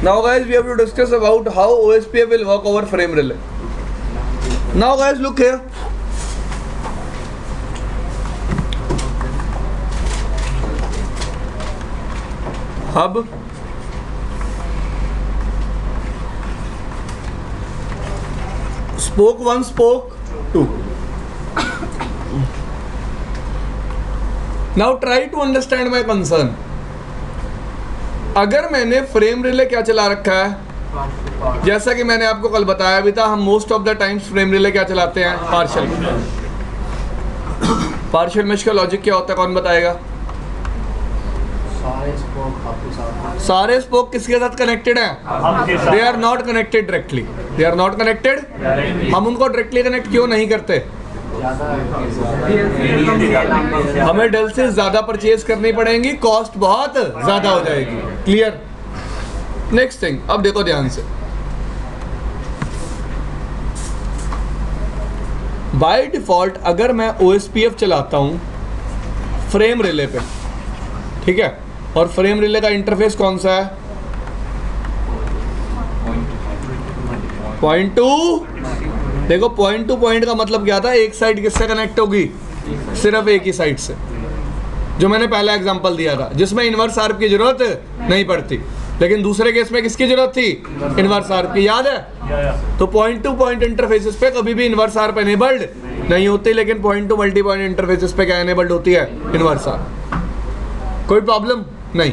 Now guys, we have to discuss about how OSPF will work over frame relay. Now guys, look here. Hub, spoke 1, spoke 2. Now try to understand my concern. अगर मैंने frame relay क्या चला रखा है, जैसा कि मैंने आपको कल बताया भी था, हम most of the times frame relay क्या चलाते हैं, पार्शियल मेश का लॉजिक क्या होता है, कौन बताएगा? सारे स्पोक किसके साथ कनेक्टेड हैं? They are not connected directly, they are not connected. हम उनको डायरेक्टली कनेक्ट क्यों नहीं करते? हमें डेल से ज्यादा परचेज करनी पड़ेगी, कॉस्ट बहुत ज्यादा हो जाएगी। क्लियर? नेक्स्ट थिंग, अब देखो ध्यान से, बाय डिफॉल्ट अगर मैं OSPF चलाता हूं फ्रेम रिले पे, ठीक है, और फ्रेम रिले का इंटरफेस कौन सा है? Point to. देखो पॉइंट टू पॉइंट का मतलब क्या था? एक साइड किससे कनेक्ट होगी? सिर्फ एक ही साइड से, जो मैंने पहला एग्जांपल दिया था, जिसमें इनवर्स आर्प की जरूरत नहीं पड़ती। लेकिन दूसरे केस में किसकी जरूरत थी? इनवर्स आर्प की, याद है? तो पॉइंट टू पॉइंट इंटरफेसेस पे कभी भी इनवर्स आर्प एनेबल्ड नहीं होती, लेकिन point to multi point interfaces पे क्या एनेबल्ड होती है? Inverse ARP. कोई प्रॉब्लम नहीं।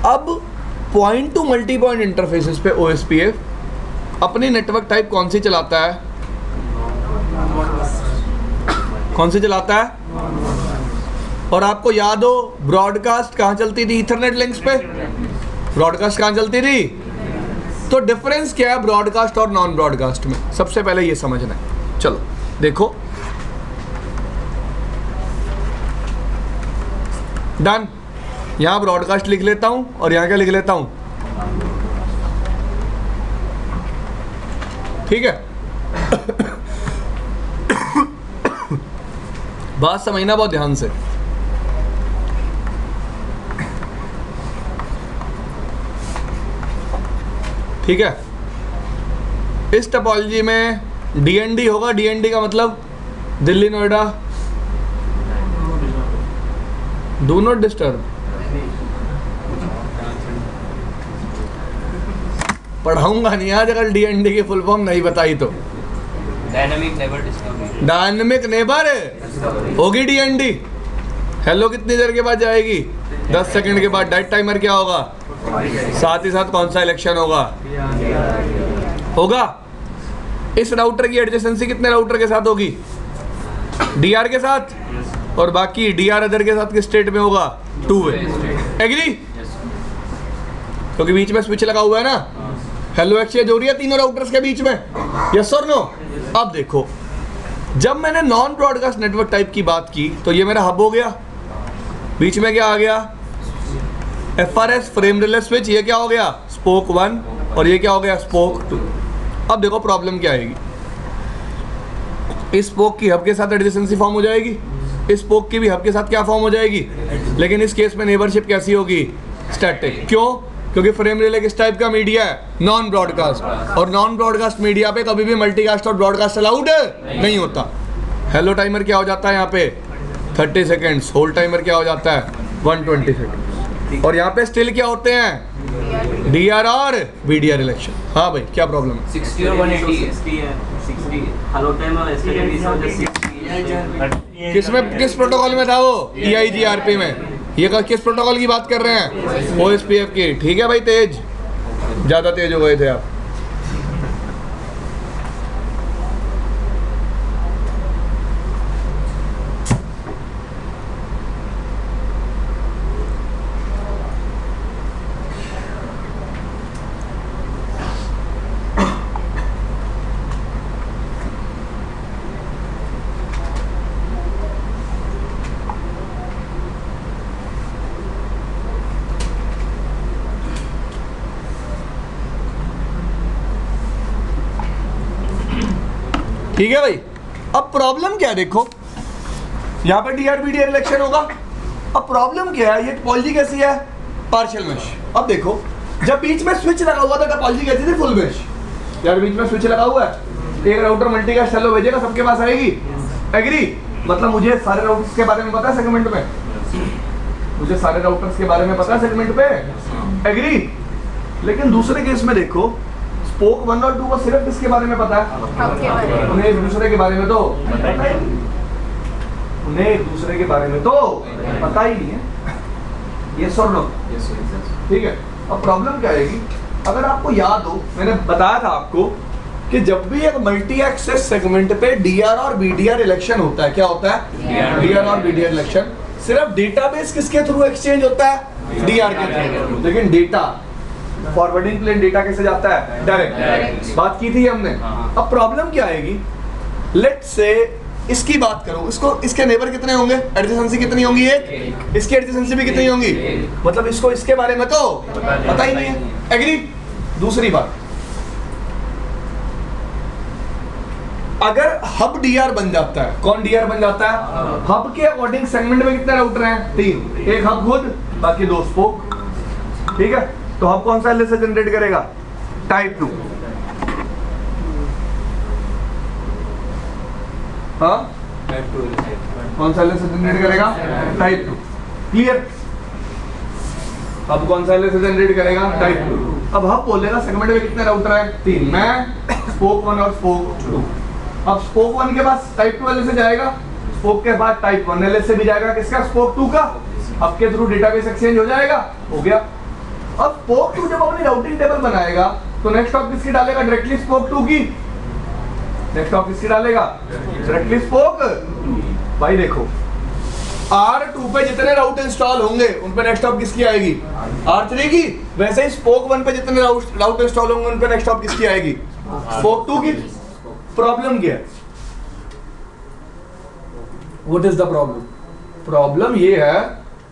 अब point to multi point interfaces पे OSPF अपनी नेटवर्क टाइप कौन सी चलाता है? कौन सी चलाता है? और आपको याद हो ब्रॉडकास्ट कहाँ चलती थी? ईथरनेट लिंक्स पे ब्रॉडकास्ट कहाँ चलती थी? तो डिफरेंस क्या है ब्रॉडकास्ट और नॉन ब्रॉडकास्ट में? सबसे पहले ये समझना है। चलो देखो, डन। यहां ब्रॉडकास्ट लिख लेता हूं और यहां क्या लिख लेता हूं, ठीक है? बात समझना बहुत ध्यान से। ठीक है, इस टोपोलॉजी में DND होगा। DND का मतलब Delhi Noida do not disturb. पढ़ाऊंगा नहीं आज अगर DND की फुल फॉर्म नहीं बताई तो। Dynamic neighbour discovery. Dynamic neighbour होगी DND। हेलो कितनी देर के बाद जाएगी? 10 सेकंड के बाद। डेड टाइमर क्या होगा? साथ ही साथ कौन सा इलेक्शन होगा? इस राउटर की एडजेसेंसी कितने राउटर के साथ होगी? DR के साथ, और बाकी DR अदर के साथ किस स्टेट में होगा? 2 वे। एग्री? क्योंकि बीच में स्विच लगा हुआ है ना, हेलो एक्सचेंज हो रही है तीनों राउटर्स के बीच में। यस और नो? अब देखो, जब मैंने नॉन ब्रॉडकास्ट नेटवर्क टाइप की बात की तो ये मेरा हब हो गया। बीच में क्या आ गया? FRS frame relay switch. ये क्या हो गया? स्पोक 1। और ये क्या हो गया? स्पोक 2। अब देखो प्रॉब्लम क्या आएगी। इस स्पोक की हब के साथ एडजेसेंसी फॉर्म हो जाएगी, इस स्पोक की भी हब के साथ क्या फॉर्म हो जाएगी, लेकिन इस केस में नेबरशिप कैसी होगी? स्टैटिक। क्यों? क्योंकि फ्रेम रिले किस टाइप का मीडिया है? Non broadcast. और नॉन ब्रॉडकास्ट मीडिया पे कभी भी मल्टीकास्ट और ब्रॉडकास्ट अलाउड नहीं होता। हेलो टाइमर क्या हो जाता है यहाँ पे? 30 सेकेंड्स। होल्ड टाइमर क्या हो जाता है? 120 सेकेंड। और यहाँ पे स्टिल क्या होते हैं? DR और VDR इलेक्शन। हाँ भाई, क्या प्रॉब्लम है? 60 और 180 है। 60 हेलो टाइमर किसमें, किस प्रोटोकॉल में था वो? EIGRP में। ये किस प्रोटोकॉल की बात कर रहे हैं? OSPF की। ठीक है भाई, तेज, ज्यादा तेज हो गए थे आप। ठीक है भाई। अब प्रॉब्लम क्या है? देखो यहाँ पे DR VDR इलेक्शन होगा। अब प्रॉब्लम क्या है? ये टोपोलॉजी कैसी है? Partial mesh. अब देखो जब बीच में स्विच लगा हुआ था टोपोलॉजी कहती थी फुल मैश। यार बीच में स्विच लगा हुआ है, एक राउटर मल्टीकास्ट हेलो भेजेगा सबके पास आएगी, एग्री? मतलब मुझे सारे राउटर्स के बारे में पता है सेगमेंट में, मुझे सारे राउटर्स के बारे में पता है सेगमेंट पे, एग्री? लेकिन दूसरे केस में देखो स्पोक 1 और 2 को सिर्फ किसके बारे में पता है? उन्हें एक दूसरे के बारे में तो उन्हें एक दूसरे के बारे में तो पता ही नहीं है। ये सुन लो, ठीक है? अब प्रॉब्लम क्या आएगी, अगर आपको याद हो मैंने बताया था आपको कि जब भी एक मल्टी एक्सेस सेगमेंट पे डीआर और बीडीआर इलेक्शन होता है, क्या होता है? डीआर और बीडीआर इलेक्शन। सिर्फ डेटाबेस किसके थ्रू एक्सचेंज होता है? डीआर के थ्रू। लेकिन डेटा फॉरवर्डिंग प्लेन डेटा कैसे जाता है? डायरेक्ट। बात की थी हमने। अब प्रॉब्लम क्या आएगी, लेट्स से इसकी बात करो, इसको इसके नेबर कितने होंगे, एडजेसेंसी कितनी होंगी? एक। इसकी एडजेसेंसी भी कितनी होंगी? मतलब इसको इसके बारे में तो पता ही नहीं है, एग्री? दूसरी बात, अगर हब डीआर बन जाता है, कौन डीआर बन जाता है? हब के अकॉर्डिंग सेगमेंट में कितने राउटर हैं? 3। एक हब खुद, बाकी 2 स्पोक, ठीक है? तो हब कौन सा एलएसए जनरेट करेगा? टाइप 2। हाँ, कौन सा एलएसए जनरेट करेगा? टाइप 2। क्लियर? अब कौन सा एलएसए जनरेट करेगा? टाइप 2। अब हब बोलेगा सेगमेंट में कितने राउटर हैं? 3। मैं, स्पोक 1 और स्पोक 2। अब स्पोक 1 के पास टाइप 2 एलएसए जाएगा, स्पोक के बाद टाइप 1 एलएसए भी जाएगा, किसका? स्पोक 2 का। अब के थ्रू डेटाबेस एक्सचेंज हो जाएगा, हो गया। अब स्पोक 2 जब अपनी राउटिंग टेबल बनाएगा तो नेक्स्ट ऑफ किसकी डालेगा? डायरेक्टली स्पोक 2 की। नेक्स्ट ऑफ किसकी डालेगा? Directly spoke. भाई देखो R2 पे जितने राउट इंस्टॉल होंगे उन पे नेक्स्ट ऑफ किसकी आएगी? R3 की। वैसे ही स्पोक 1 पे जितने राउट इंस्टॉल होंगे उन पे नेक्स्ट ऑफ किसकी आएगी? स्पोक 2 की। प्रॉब्लम क्या है? What is the problem? Problem ये है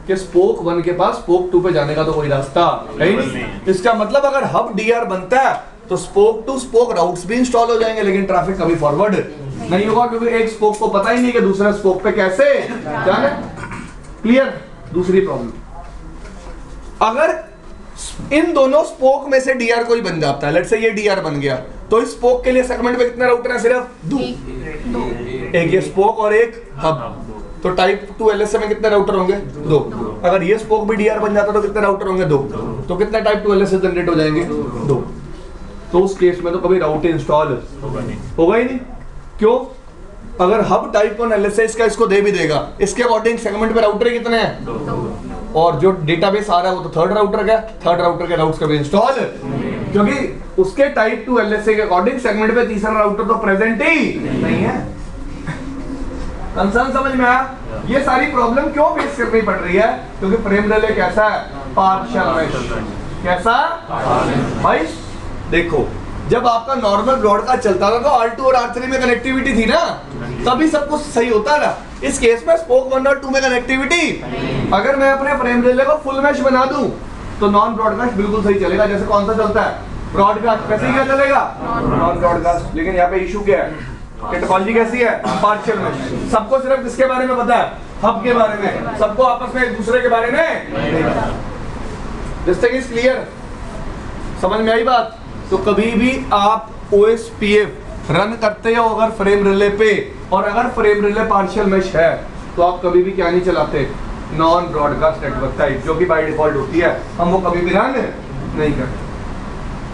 कि स्पोक 1 के पास स्पोक 2 पे जाने का तो कोई रास्ता है ही नहीं। इसका मतलब अगर हब डीआर बनता है तो स्पोक टू स्पोक राउट्स भी इंस्टॉल हो जाएंगे, लेकिन ट्रैफिक कभी फॉरवर्ड नहीं होगा, क्योंकि एक स्पोक को पता ही नहीं कि दूसरा स्पोक पे कैसे जाना। क्लियर? दूसरी प्रॉब्लम, अगर इन दोनों स्पोक में से डीआर कोई बन जाता है, लेट्स से ये डीआर बन गया, तो इस स्पोक के लिए सेगमेंट में कितने राउटर हैं? सिर्फ 2। एक ये स्पोक और एक हब। तो टाइप 2 एलएसए में कितने राउटर होंगे? 2। अगर ये स्पोक भी डीआर बन जाता तो कितने राउटर होंगे? 2। तो कितने टाइप 2 एलएसए जनरेट हो जाएंगे? 2। तो उस केस में तो कभी राउट इंस्टॉल होगा ही नहीं। क्यों? अगर हब टाइप 1 एलएसए इसको दे भी देगा, इसके अकॉर्डिंग सेगमेंट पे राउटर कितने हैं? 2। और जो डेटाबेस आ रहा है वो तो थर्ड राउटर का, थर्ड राउटर के राउट्स कभी इंस्टॉल, क्योंकि उसके टाइप 2 एलएसए के अकॉर्डिंग सेगमेंट पे तीसरा राउटर तो प्रेजेंट ही नहीं है। कंसर्न समझ में आया? ये सारी प्रॉब्लम क्यों फेस करनी पड़ रही है? क्योंकि फ्रेम रिले कैसा है? Partial mesh. कैसा? भाई देखो, जब आपका नॉर्मल ब्रॉडकास्ट चलता था तो R2 और R3 में कनेक्टिविटी थी ना, तभी सब कुछ सही होता था। इस केस में स्पोक 1 और 2 में कनेक्टिविटी, अगर मैं अपने फ्रेम रिले को फुल मैश बना दूं तो नॉन ब्रॉडकास्ट बिल्कुल सही चलेगा। जैसे कौन सा चलता है? ब्रॉडकास्ट। कैसे क्या चलेगा? Non broadcast. लेकिन यहाँ पे इशू क्या है? टोपोलॉजी कैसी है? Partial mesh. सबको सिर्फ किसके बारे में पता है? हब के बारे में। सबको आपस में एक दूसरे के बारे में नहीं पता। This thing is clear? समझ में आई बात? तो कभी भी आप OSPF रन करते हो अगर फ्रेम रिले पे, और अगर फ्रेम रिले पार्शियल मैश है तो आप कभी भी क्या नहीं चलाते? नॉन ब्रॉडकास्ट नेटवर्क टाइप, जो कि बाय डिफॉल्ट होती है, हम वो कभी भी रन नहीं करते।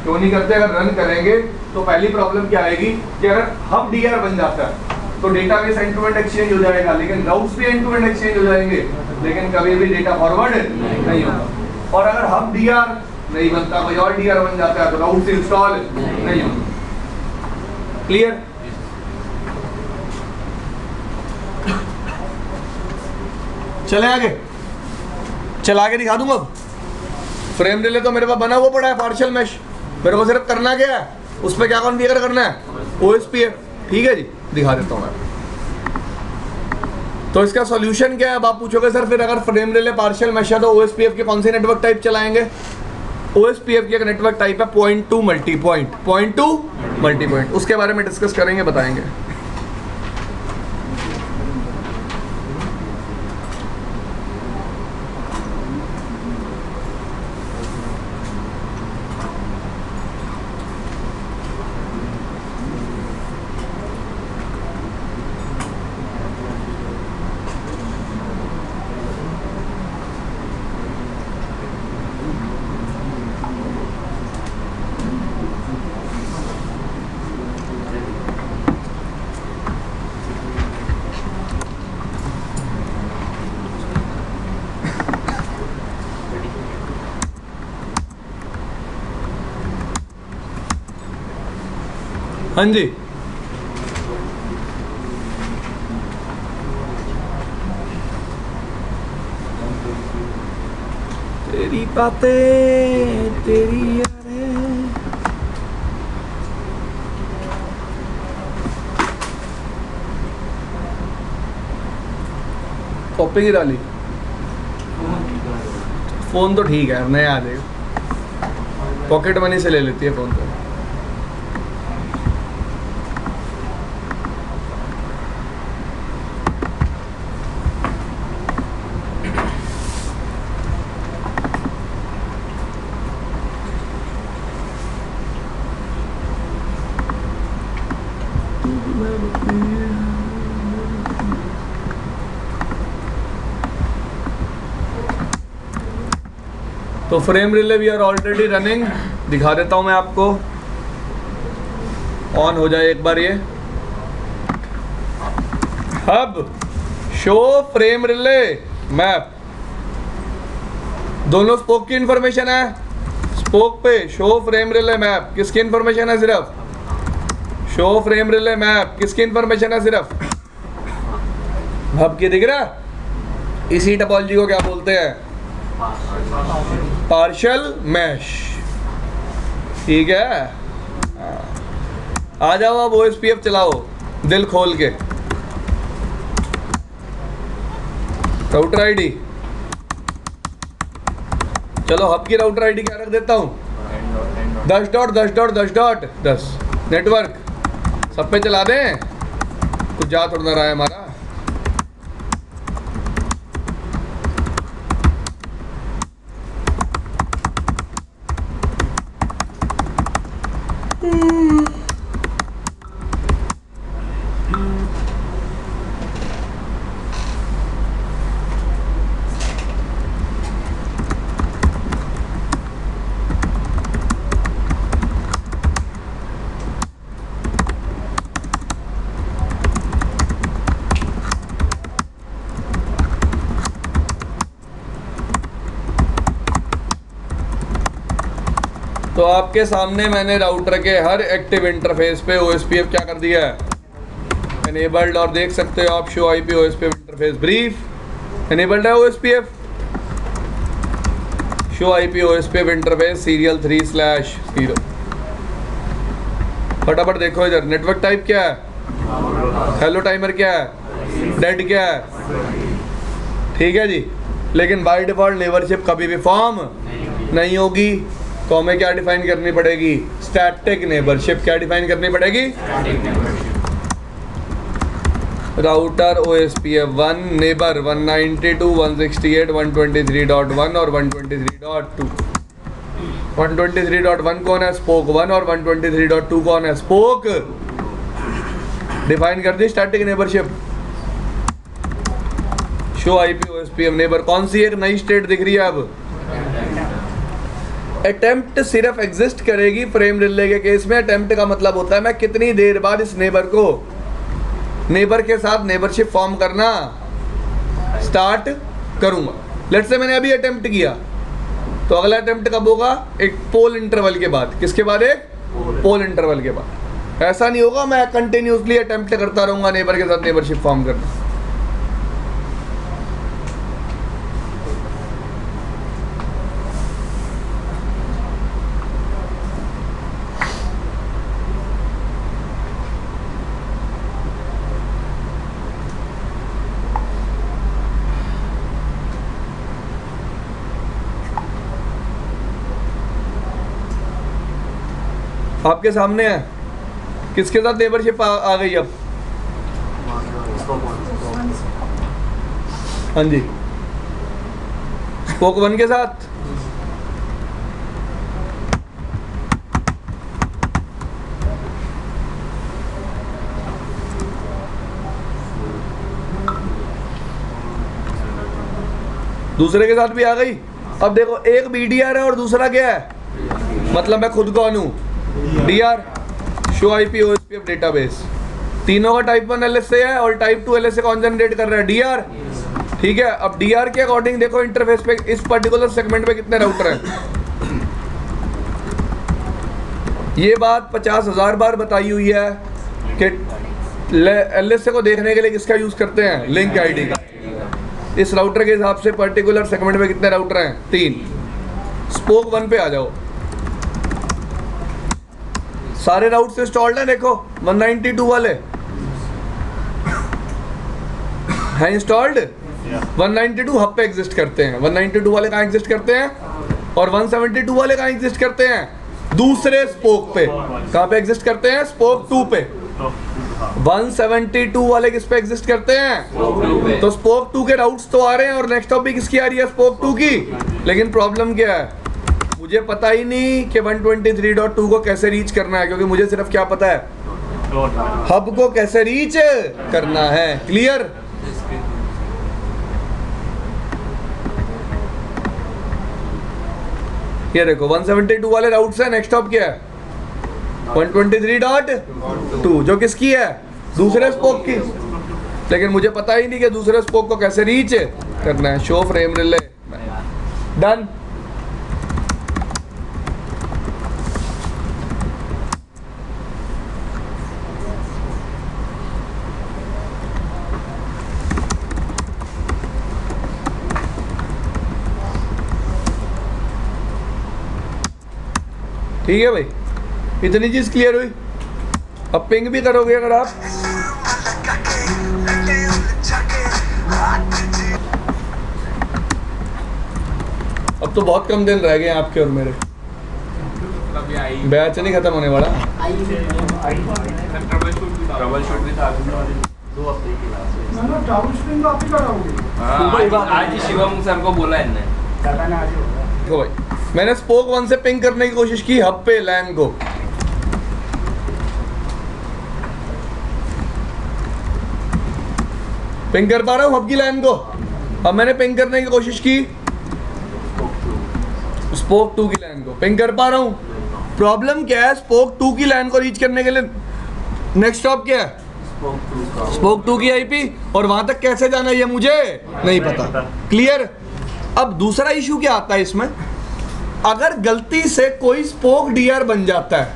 क्यों नहीं करते? अगर रन करेंगे तो पहली प्रॉब्लम क्या आएगी कि अगर हब डीआर बन जाता है तो database end to end exchange हो जाएगा, लेकिन राउट्स भी एंड टू एंड एक्सचेंज हो जाएंगे, लेकिन कभी भी डेटा फॉरवर्ड नहीं होगा। और अगर हब डीआर नहीं बनता, कोई और डीआर बन जाता है तो राउट्स इंस्टॉल नहीं होगा। क्लियर? चले आगे, चला के दिखा दूंगा। फ्रेम रिले तो मेरे पास बना हुआ पड़ा है पार्शियल मैश, मेरे को सिर्फ करना क्या है? उस पर क्या कॉन्फ़िगर करना है? OSPF। ठीक है जी, दिखा देता हूँ मैं। तो इसका सॉल्यूशन क्या है? अब आप पूछोगे सर फिर अगर फ्रेम रिले पार्शियल मैश है तो OSPF के कौन से नेटवर्क टाइप चलाएंगे? OSPF की एक नेटवर्क टाइप है पॉइंट टू मल्टी पॉइंट। उसके बारे में डिस्कस करेंगे, बताएंगे। हाँ जी, तेरी बातें तेरी यादें। कॉपी गिरा ली। फोन तो ठीक है, नया आ जाएगा। पॉकेट मनी से ले लेती है फोन तो। तो frame relay we are already running, दिखा देता हूं मैं आपको। ऑन हो जाए एक बार ये। Hub show frame relay map, दोनों स्पोक की इंफॉर्मेशन है। स्पोक पे शो फ्रेम रिले मैप किसकी इंफॉर्मेशन है? सिर्फ शो फ्रेम रिले मैप किसकी इंफॉर्मेशन है? सिर्फ हब की। दिख रहा? इसी टोपोलॉजी को क्या बोलते हैं? Partial mesh. ठीक है, आ जाओ अब OSPF चलाओ दिल खोल के। राउटर आईडी, चलो हब की राउटर आईडी क्या रख देता हूँ? 10.10.10.10 नेटवर्क सब पे चला दें, कुछ जा थोड़ा ना रहा है हमारा। तो आपके सामने मैंने राउटर के हर एक्टिव इंटरफेस पे OSPF क्या कर दिया है? एनेबल्ड। और देख सकते हो आप show IP OSPF interface brief enabled है। OSPF show IP OSPF interface serial 3/0। फटाफट देखो इधर, नेटवर्क टाइप क्या है? हेलो टाइमर क्या है? डेड क्या है? ठीक है जी। लेकिन बाय डिफॉल्ट नेबरशिप कभी भी फॉर्म नहीं होगी, तो हमें क्या डिफाइन करनी पड़ेगी? Static neighbourship. क्या डिफाइन करनी पड़ेगी? राउटर OSPF 1 नेबर 192.168.123.1 और 123.2। 123.1 कौन है? स्पोक 1। और 123.2 कौन है? स्पोक। डिफाइन कर the static neighbourship. Show IP OSPF neighbour कौन सी एक नई स्टेट दिख रही है अब? अटेम्प्ट सिर्फ एग्जिस्ट करेगी फ्रेम रिले के केस में। अटेम्प्ट का मतलब होता है मैं कितनी देर बाद इस नेबर के साथ नेबरशिप फॉर्म करना स्टार्ट करूंगा। लेट्स से मैंने अभी अटेम्प्ट किया, तो अगला अटेम्प्ट कब होगा? एक पोल इंटरवल के बाद। किसके बाद? एक पोल इंटरवल के बाद। ऐसा नहीं होगा मैं कंटिन्यूसली अटेम्प्ट करता रहूंगा नेबर के साथ नेबरशिप फॉर्म करना। आपके सामने है किसके साथ नेबरशिप आ गई अब? हाँ जी, स्पोक 1 के साथ। दूसरे के साथ भी आ गई। अब देखो एक BDR है और दूसरा क्या है? मतलब मैं खुद कौन हूँ? DR show IP OSPF database. तीनों का टाइप 1 LSA है और टाइप 2 LSA कौन जनरेट कर रहा है? DR। ठीक है, अब DR के अकॉर्डिंग देखो इंटरफेस पे इस पर्टिकुलर सेगमेंट पे कितने राउटर हैं? ये बात 50,000 बार बताई हुई है कि LSA को देखने के लिए किसका यूज़ करते हैं, लिंक आईडी का। इस राउटर के हिसाब से पर्टिकुलर सेगमेंट में कितने राउटर हैं, 3। स्पोक 1 पे आ जाओ। सारे राउट्स इंस्टॉल्ड हैं, देखो 192 वाले हैं इंस्टॉल्ड। 192 हब पे एग्जिस्ट करते हैं। 192 वाले कहाँ एग्जिस्ट करते हैं, और 172 वाले कहाँ एग्जिस्ट करते हैं, दूसरे स्पोक पे। कहाँ पे एग्जिस्ट करते हैं, स्पोक 2 पे। 172 वाले किस पे एग्जिस्ट करते हैं, तो स्पोक 2 के राउट्स तो आ रहे हैं, और नेक्स्ट हॉप भी किसकी आ रही है, स्पोक 2 की। लेकिन प्रॉब्लम क्या है, मुझे पता ही नहीं कि 123.2 को कैसे रीच करना है, क्योंकि मुझे सिर्फ क्या पता है, हब को कैसे रीच करना है। क्लियर? ये देखो 172 वाले राउट्स है, नेक्स्ट हॉप क्या है, 123.2 जो किसकी है, दूसरे स्पोक की। लेकिन मुझे पता ही नहीं कि दूसरे स्पोक को कैसे रीच करना है। Show frame relay, done. ठीक है भाई, इतनी चीज क्लियर हुई। अब पिंग भी करोगे अगर आप, अब तो बहुत कम दिन रह गए हैं आपके और मेरे, बैच नहीं खत्म होने वाला। आज शिवम सर को बोला है देखो भाई, मैंने स्पोक 1 से पिंग करने की कोशिश की हब पे लैन को, पिंग कर पा रहा हूँ हब की लैन को। अब मैंने पिंग करने की कोशिश की स्पोक 2 की लैन को, पिंग कर पा रहा हूँ। प्रॉब्लम क्या है, स्पोक 2 की लैन को रीच करने के लिए नेक्स्ट स्टॉप क्या है, स्पोक 2 की आईपी, और वहां तक कैसे जाना ये मुझे नहीं पता। क्लियर? अब दूसरा इशू क्या आता है इसमें, अगर गलती से कोई स्पोक डीआर बन जाता है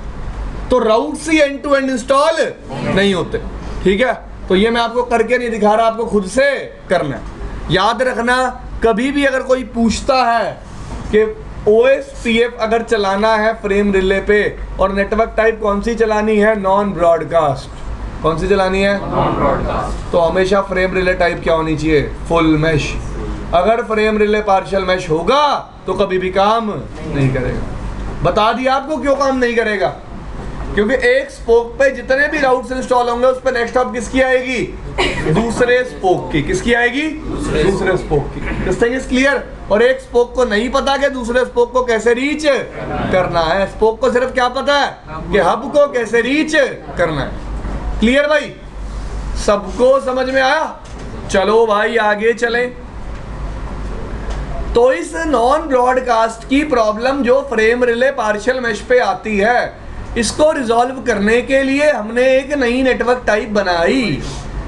तो राउट्स ही एंड टू एंड इंस्टॉल नहीं होते। ठीक है, तो ये मैं आपको करके नहीं दिखा रहा, आपको खुद से करना है। याद रखना, कभी भी अगर कोई पूछता है कि OSPF अगर चलाना है फ्रेम रिले पे और नेटवर्क टाइप कौन सी चलानी है, नॉन ब्रॉडकास्ट, कौन सी चलानी है, नॉन ब्रॉडकास्ट, तो हमेशा फ्रेम रिले टाइप क्या होनी चाहिए, फुल मैश। अगर फ्रेम रिले पार्शियल मैश होगा तो कभी भी काम नहीं करेगा। बता दिया आपको क्यों काम नहीं करेगा, क्योंकि एक स्पोक पे जितने भी राउट्स इंस्टॉल होंगे उस पे नेक्स्ट हॉप किसकी आएगी, दूसरे स्पोक की। किसकी आएगी, दूसरे स्पोक की। This thing is clear? और एक स्पोक को नहीं पता कि दूसरे स्पोक को कैसे रीच करना है, स्पोक को सिर्फ क्या पता है कि हब को कैसे रीच करना है। क्लियर भाई, सबको समझ में आया? चलो भाई आगे चलें। तो इस नॉन ब्रॉडकास्ट की प्रॉब्लम जो फ्रेम रिले पार्शियल मैश पे आती है, इसको रिजॉल्व करने के लिए हमने एक नई नेटवर्क टाइप बनाई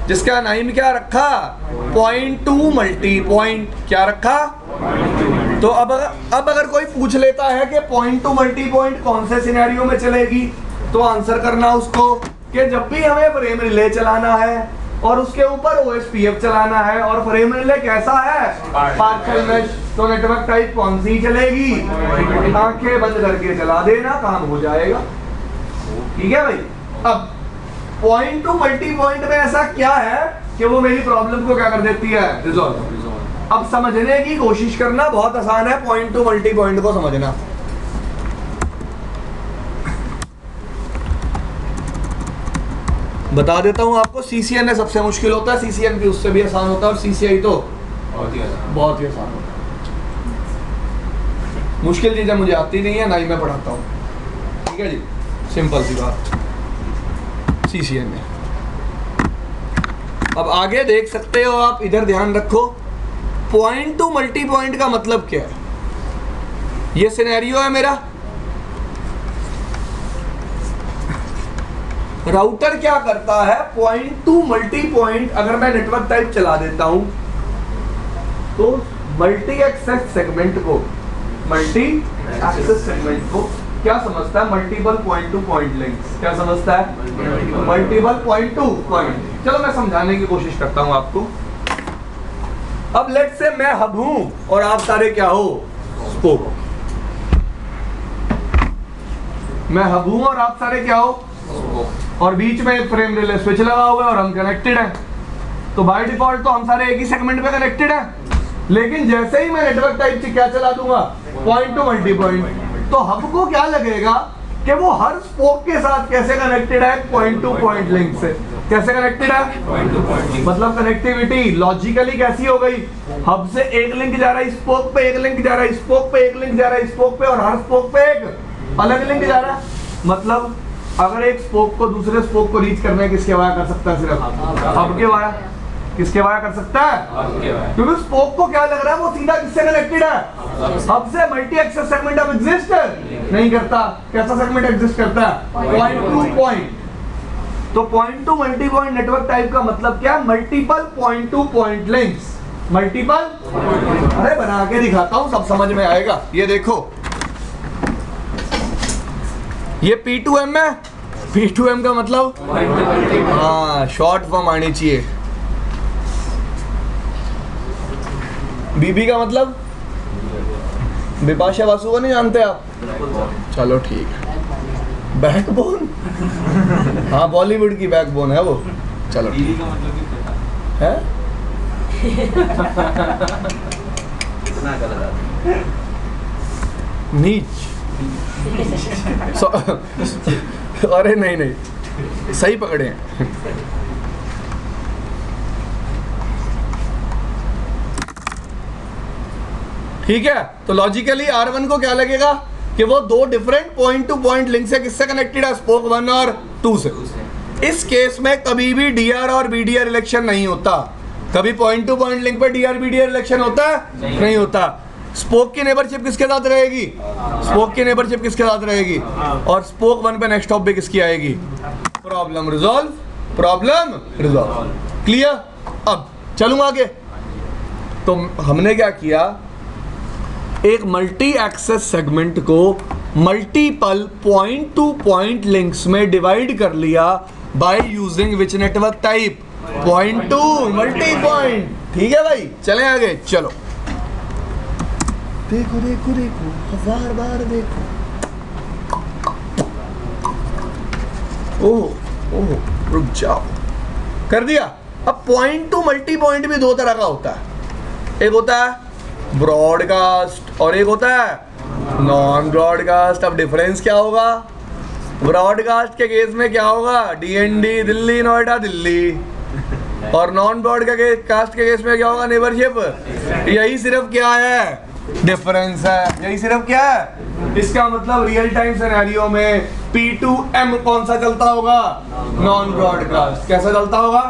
जिसका नाम क्या रखा, .2 मल्टी पॉइंट। क्या रखा? तो अब अगर कोई पूछ लेता है कि .2 मल्टी पॉइंट कौन से सिनेरियो में चलेगी, तो आंसर करना उसको कि जब भी हमें फ्रेम रिले चलाना है और उसके ऊपर OSPF चलाना है और फ्रेम रिले कैसा है, पार्शियल मैश, तो नेटवर्क टाइप कौन सी चलेगी, आंखें बंद करके चला देना, काम हो जाएगा। ठीक है भाई। अब .2 मल्टी पॉइंट में ऐसा क्या है कि वो मेरी प्रॉब्लम को क्या कर देती है, रिजॉल्व। अब समझने की कोशिश करना, बहुत आसान है .2 मल्टी पॉइंट को समझना। बता देता हूं आपको, CCNA सबसे मुश्किल होता है, CCNP उससे भी आसान होता है, और CCI तो बहुत ही आसान होता है। मुश्किल चीजें मुझे आती नहीं है, ना ही मैं पढ़ाता हूँ। ठीक है जी, सिंपल सी बात। CCNA। अब आगे देख सकते हो आप, इधर ध्यान रखो, .2 मल्टी पॉइंट का मतलब क्या है। ये सिनेरियो है मेरा, राउटर क्या करता है, .2 मल्टी पॉइंट अगर मैं नेटवर्क टाइप चला देता हूं तो मल्टी एक्सेस सेगमेंट को क्या समझता है multiple point to point links? क्या समझता है? Multiple point to point. चलो मैं समझाने की कोशिश करता हूं आपको। अब लेट्स से मैं हब हूं और आप सारे क्या हो? स्पोक। मैं हब हूं और आप सारे क्या हो? और बीच में एक फ्रेम रिले स्विच लगा हुआ है और हम कनेक्टेड हैं। तो बाय डिफॉल्ट तो हम सारे एक ही सेगमेंट पे कनेक्टेड हैं, लेकिन जैसे ही मैं नेटवर्क टाइप से क्या चला दूंगा? पॉइंट टू मल्टी पॉइंट, तो हब को क्या लगेगा कि वो हर स्पोक के साथ कैसे कनेक्टेड है? पॉइंट टू पॉइंट लिंक से। कैसे कनेक्टेड है? Point to point. मतलब कनेक्टिविटी लॉजिकली कैसी हो गई? हब से एक लिंक जा रहा है स्पोक पे, एक लिंक जा रहा है स्पोक पे, एक लिंक जा रहा है स्पोक पे, और हर स्पोक पे एक अलग लिंक जा रहा है। मतलब अगर एक स्पोक को दूसरे स्पोक को रीच करना है, किसके वाया कर सकता है? सिर्फ हब के वाया। किसके वाया कर सकता है? क्योंकि स्पोक को क्या लग रहा है वो सीधा किससे कनेक्टेड है? हब से। मल्टी एक्सेस सेगमेंट अब एग्जिस्ट नहीं करता। कैसा सेगमेंट एग्जिस्ट करता है? Point to point. तो point to multi point network type का मतलब क्या? Multiple point to point links. Multiple, अरे बना के दिखाता हूं, सब समझ में आएगा। ये देखो, ये P2M है। P2M का मतलब, हाँ शॉर्ट फॉर्म आनी चाहिए। बीबी का मतलब बिपाशा बासु को नहीं जानते आप? चलो ठीक है। बैकबोन, हाँ बॉलीवुड की बैकबोन है वो। चलो ठीक है। नीच। अरे नहीं, सही पकड़े हैं। ठीक है, तो लॉजिकली R1 को क्या लगेगा कि वो दो different point to point link से किससे कनेक्टेड है? स्पोक 1 और 2 से। इस केस में कभी भी DR और BDR रिलेशन नहीं होता। कभी पॉइंट टू पॉइंट लिंक पर DR BDR रिलेशन होता है? नहीं होता। स्पोक की नेबरशिप किसके साथ रहेगी? स्पोक की नेबरशिप किसके साथ रहेगी? और स्पोक 1 पे नेक्स्ट हॉप पे किसकी आएगी? Problem resolve, problem resolve. Clear? अब चलूंगा आगे। तो हमने क्या किया? एक मल्टी एक्सेस सेगमेंट को multiple point to point links में डिवाइड कर लिया by using which network type? Point to multi point. ठीक है भाई, चलें आगे। चलो देखो देखो देखो, हजार बार देखो। ओह ओह, रुक जाओ। कर दिया। अब पॉइंट टू मल्टी पॉइंट भी दो तरह का होता है। एक होता है ब्रॉडकास्ट और एक होता है नॉन ब्रॉडकास्ट। अब डिफरेंस क्या होगा? ब्रॉडकास्ट के केस में क्या होगा? DND दिल्ली नोएडा दिल्ली, और नॉन ब्रॉडकास्ट के केस में क्या होगा? नेबरशिप। यही सिर्फ क्या है? डिफरेंस है। यही सिर्फ क्या है? इसका मतलब रियल टाइम सिनेरियो में P2M कौन सा चलता होगा? Non broadcast. कैसा चलता होगा?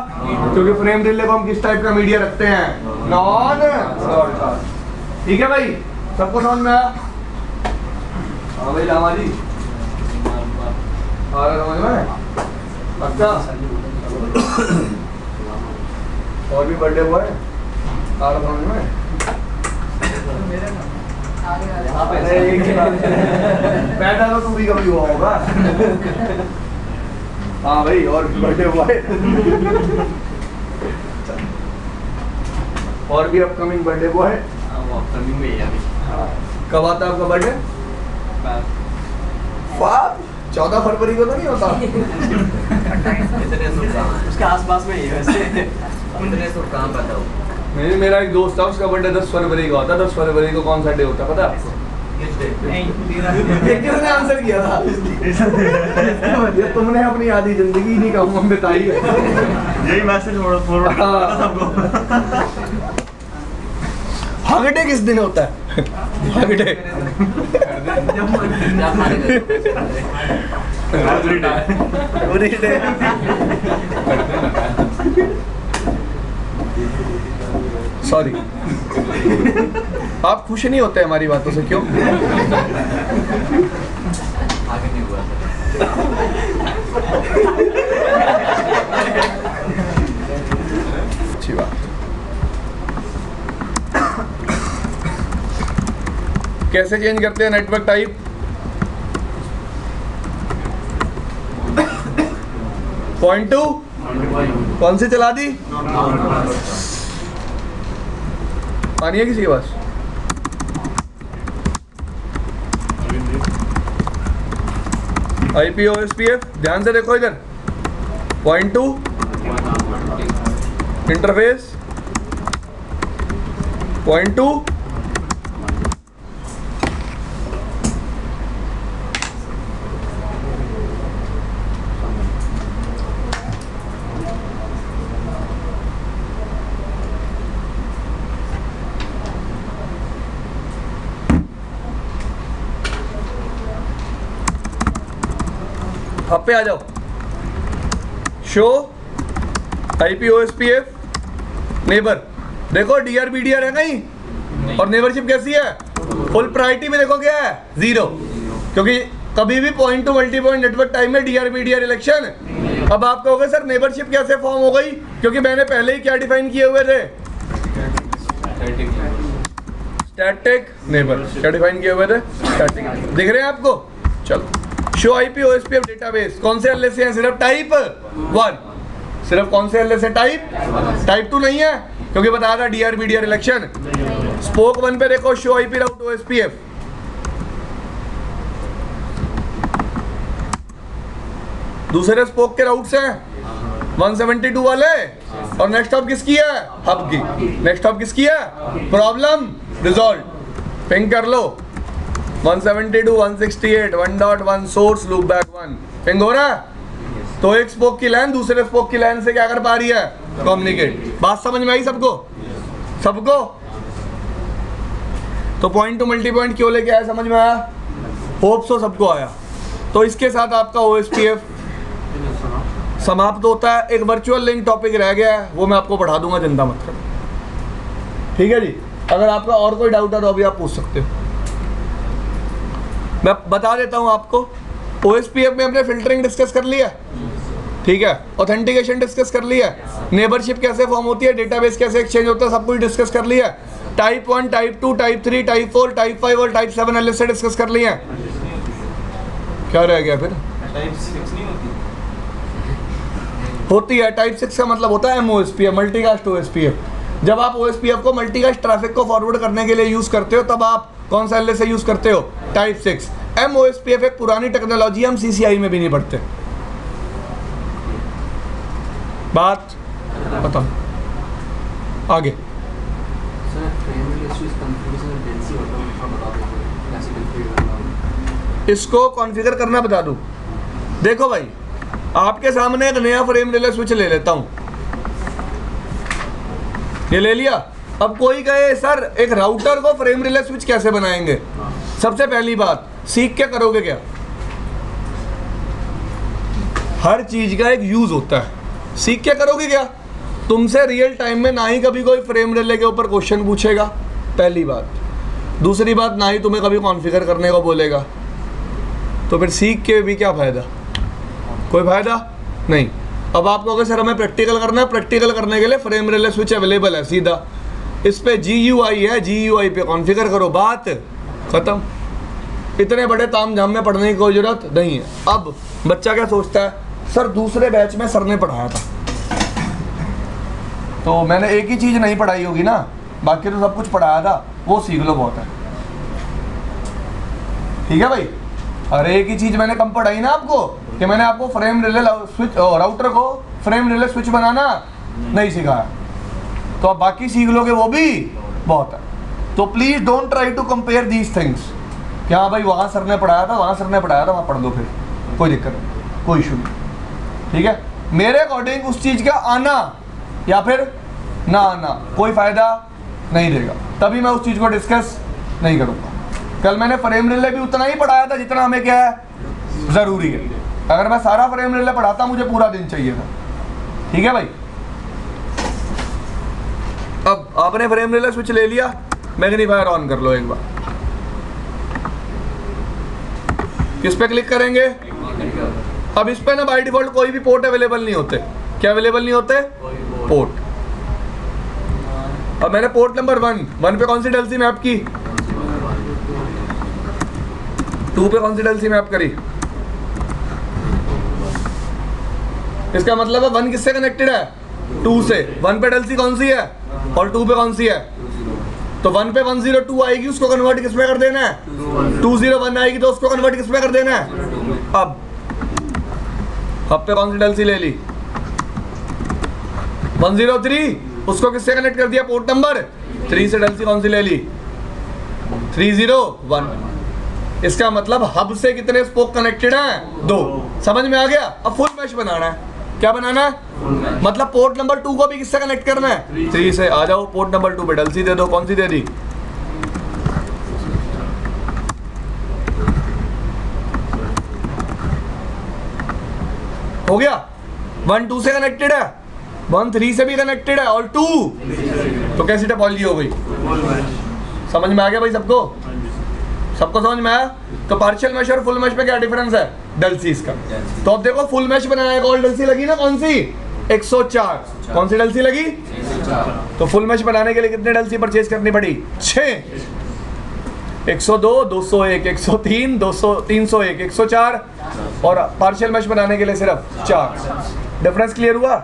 क्योंकि फ्रेम रिले को हम किस टाइप का मीडिया रखते हैं? Non broadcast. ठीक है भाई, सबको समझ में आया? हाँ भाई लामा जी, आ रहा समझ में? पक्का? और भी बर्थडे बॉय आ रहा समझ में? पैदा तो तू भी कभी हुआ होगा। हाँ भाई, और बर्थडे बॉय और भी अपकमिंग बर्थडे बॉय। कब आता है आपका बर्थडे? 14 फरवरी को तो नहीं होता? उसके आसपास में ही है वैसे। नहीं, मेरा एक दोस्त था, उसका बर्थडे 10 फरवरी को आता। 10 फरवरी को कौन सा डे होता पता है आपको? किसने आंसर किया था? ये तुमने अपनी आधी जिंदगी नहीं कहूँ बताई है। यही मैसेज फॉरवर्ड सबको। हॉलिडे किस दिन होता है? हॉलिडे सॉरी, आप खुश नहीं होते हमारी बातों से, क्यों? आगे नहीं हुआ। अच्छी बात। कैसे चेंज करते हैं नेटवर्क टाइप? 0.2 कौन सी चला दी? पानी है किसी के पास? IPOSPF ध्यान से देखो इधर 0.2 इंटरफेस 0.2 अब पे आ जाओ। शो IPOSPF नेबर, देखो DRBDR है कहीं और नेबरशिप कैसी है? फुल प्रायोरिटी में देखो क्या है? 0, क्योंकि कभी भी point to multi point network time में DRBDR इलेक्शन। अब आप कहोगे सर नेबरशिप कैसे फॉर्म हो गई? क्योंकि मैंने पहले ही क्या डिफाइन किए हुए थे? Static neighbour. क्या डिफाइन किए हुए थे? स्टैटिक। दिख रहे हैं आपको? चलो, शो IPOSPF डेटाबेस कौन से एलएस से है? सिर्फ टाइप 1। सिर्फ कौन से एलएस है? टाइप 2 नहीं है, क्योंकि बताया था DRBDR इलेक्शन। स्पोक 1 पे देखो, शो IP राउट OSPF। दूसरे स्पोक के राउट्स हैं 172 वाले, और नेक्स्ट हब किसकी है? हब की। नेक्स्ट हब किसकी है? Problem resolve. पिंग कर लो 172 168 1.1 सोर्स लूप बैक 1। पिंग हो रहा है? तो एक स्पोक की लाइन दूसरे स्पोक की लाइन से क्या कर पा रही है? कम्युनिकेट। बात समझ में आई सबको? सबको? तो पॉइंट टू मल्टी पॉइंट क्यों लेके आया, समझ में आया? होप सो सबको आया। तो इसके साथ आपका OSPF समाप्त होता है। एक वर्चुअल लिंक टॉपिक रह गया है, वो मैं आपको पढ़ा दूंगा, चिंता मत करो। ठीक है जी? अगर आपका और कोई डाउट है तो अभी आप पूछ सकते हो। मैं बता देता हूं आपको। OSPF में हमने फिल्टरिंग डिस्कस कर लिया, ठीक है, ऑथेंटिकेशन डिस्कस कर लिया, नेबरशिप कैसे फॉर्म होती है, डेटाबेस कैसे एक्सचेंज होता है, सब कुछ डिस्कस कर लिया। Type 1, type 2, type 3, type 4, type 5 और टाइप 7 एलएस से डिस्कस कर लिए। क्या रह गया फिर? टाइप 6 नहीं होती है। टाइप 6 का मतलब होता है MOSPF, मल्टीकास्ट OSPF। जब आप OSPF को मल्टीकास्ट ट्रैफिक को फॉरवर्ड करने के लिए यूज करते हो, तब आप कौन सा एलएस से यूज करते हो? टाइप 6। MOSPF एक पुरानी टेक्नोलॉजी, हम CCI में भी नहीं पढ़ते। बात बताओ आगे। इसको कॉन्फ़िगर करना बता दूं। देखो भाई, आपके सामने एक नया फ्रेम रिले स्विच ले लेता हूं। ये ले लिया। अब कोई कहे सर एक राउटर को फ्रेम रिले स्विच कैसे बनाएंगे? सबसे पहली बात, सीख के करोगे क्या? हर चीज का एक यूज होता है, सीख के करोगे क्या? तुमसे रियल टाइम में ना ही कभी कोई फ्रेम रिले के ऊपर क्वेश्चन पूछेगा, पहली बात। दूसरी बात, ना ही तुम्हें कभी कॉन्फ़िगर करने को बोलेगा। तो फिर सीख के भी क्या फ़ायदा? कोई फ़ायदा नहीं। अब आप कहोगे सर हमें प्रैक्टिकल करना है। प्रैक्टिकल करने के लिए फ्रेम रिले स्विच अवेलेबल है, सीधा इस पे GUI है, GUI पे कॉन्फ़िगर करो, बात ख़त्म। इतने बड़े तामझाम में पढ़ने की कोई ज़रूरत नहीं है। अब बच्चा क्या सोचता है, सर दूसरे बैच में सर ने पढ़ाया था, तो मैंने एक ही चीज़ नहीं पढ़ाई होगी ना, बाकी तो सब कुछ पढ़ाया था, वो सीख लो, बहुत है। ठीक है भाई? अरे एक ही चीज़ मैंने कम पढ़ाई ना आपको, कि मैंने आपको फ्रेम रिले स्विच राउटर को फ्रेम रिले स्विच बनाना नहीं सिखाया, तो आप बाकी सीख लोगे, वो भी बहुत है। तो please don't try to compare these things कि हाँ भाई वहाँ सर ने पढ़ाया था, वहाँ सर ने पढ़ाया था, वहाँ पढ़ दो, फिर कोई दिक्कत नहीं, कोई इशू नहीं। ठीक है? मेरे अकॉर्डिंग उस चीज़ का आना या फिर ना आना कोई फ़ायदा नहीं देगा, तभी मैं उस चीज़ को डिस्कस नहीं करूँगा। कल मैंने फ्रेम रिले भी उतना ही पढ़ाया था जितना हमें क्या है ज़रूरी है। अगर मैं सारा फ्रेम रिले पढ़ाता मुझे पूरा दिन चाहिए था। ठीक है भाई? अब आपने फ्रेम रिले स्विच ले लिया, मैग्नीफायर ऑन कर लो एक बार। किस पे क्लिक करेंगे? अब इस पे ना बाय डिफॉल्ट कोई भी पोर्ट अवेलेबल नहीं होते। क्या अवेलेबल नहीं होते? पोर्ट। अब मैंने पोर्ट नंबर 1 पे कौन सी डेल्सी मैप की? 2 पे कौन सी डेल्सी मैप करी? इसका मतलब है 1 किससे कनेक्टेड है? 2 से। 1 पे डेल्सी कौन सी है और 2 पे कौन सी है? तो 1 पे 102 आएगी, उसको कन्वर्ट किस में कर देना है? 201 आएगी तो उसको कन्वर्ट किस में कर देना है? अब पे कौन सी डेल्सी ले ली? 103, उसको किससे कनेक्ट कर दिया? पोर्ट नंबर 3 से डेल्सी कौन सी ले ली? 301। इसका मतलब हब से कितने स्पोक कनेक्टेड हैं? 2। समझ में आ गया? अब फुल मैश बनाना है। क्या बनाना है? मतलब पोर्ट नंबर 2 को भी किससे कनेक्ट करना है? 3 से। आ जाओ, पोर्ट नंबर 2 पे डेल्सी दे दो। कौन सी दे दी? हो गया। 1 2 से कनेक्टेड है, 1 3 से भी कनेक्टेड है और 2 तो कैसी टोपोलॉजी हो गई? समझ में आ गया भाई सबको? सबको समझ में आया? तो पार्शियल मैश और फुल मैश में क्या डिफरेंस है? डेल्सीज का। तो अब देखो फुल मैश बनाया है, और डेल्सी लगी ना कौन सी? 104। कौन सी डेल्सी लगी? तो फुल मैश बनाने के लिए कितने डेल्सी परचेज करनी पड़ी? 6। 102, 201, 103, 200, 301, 104 और पार्शियल मैश बनाने के लिए सिर्फ 4। डिफरेंस क्लियर हुआ?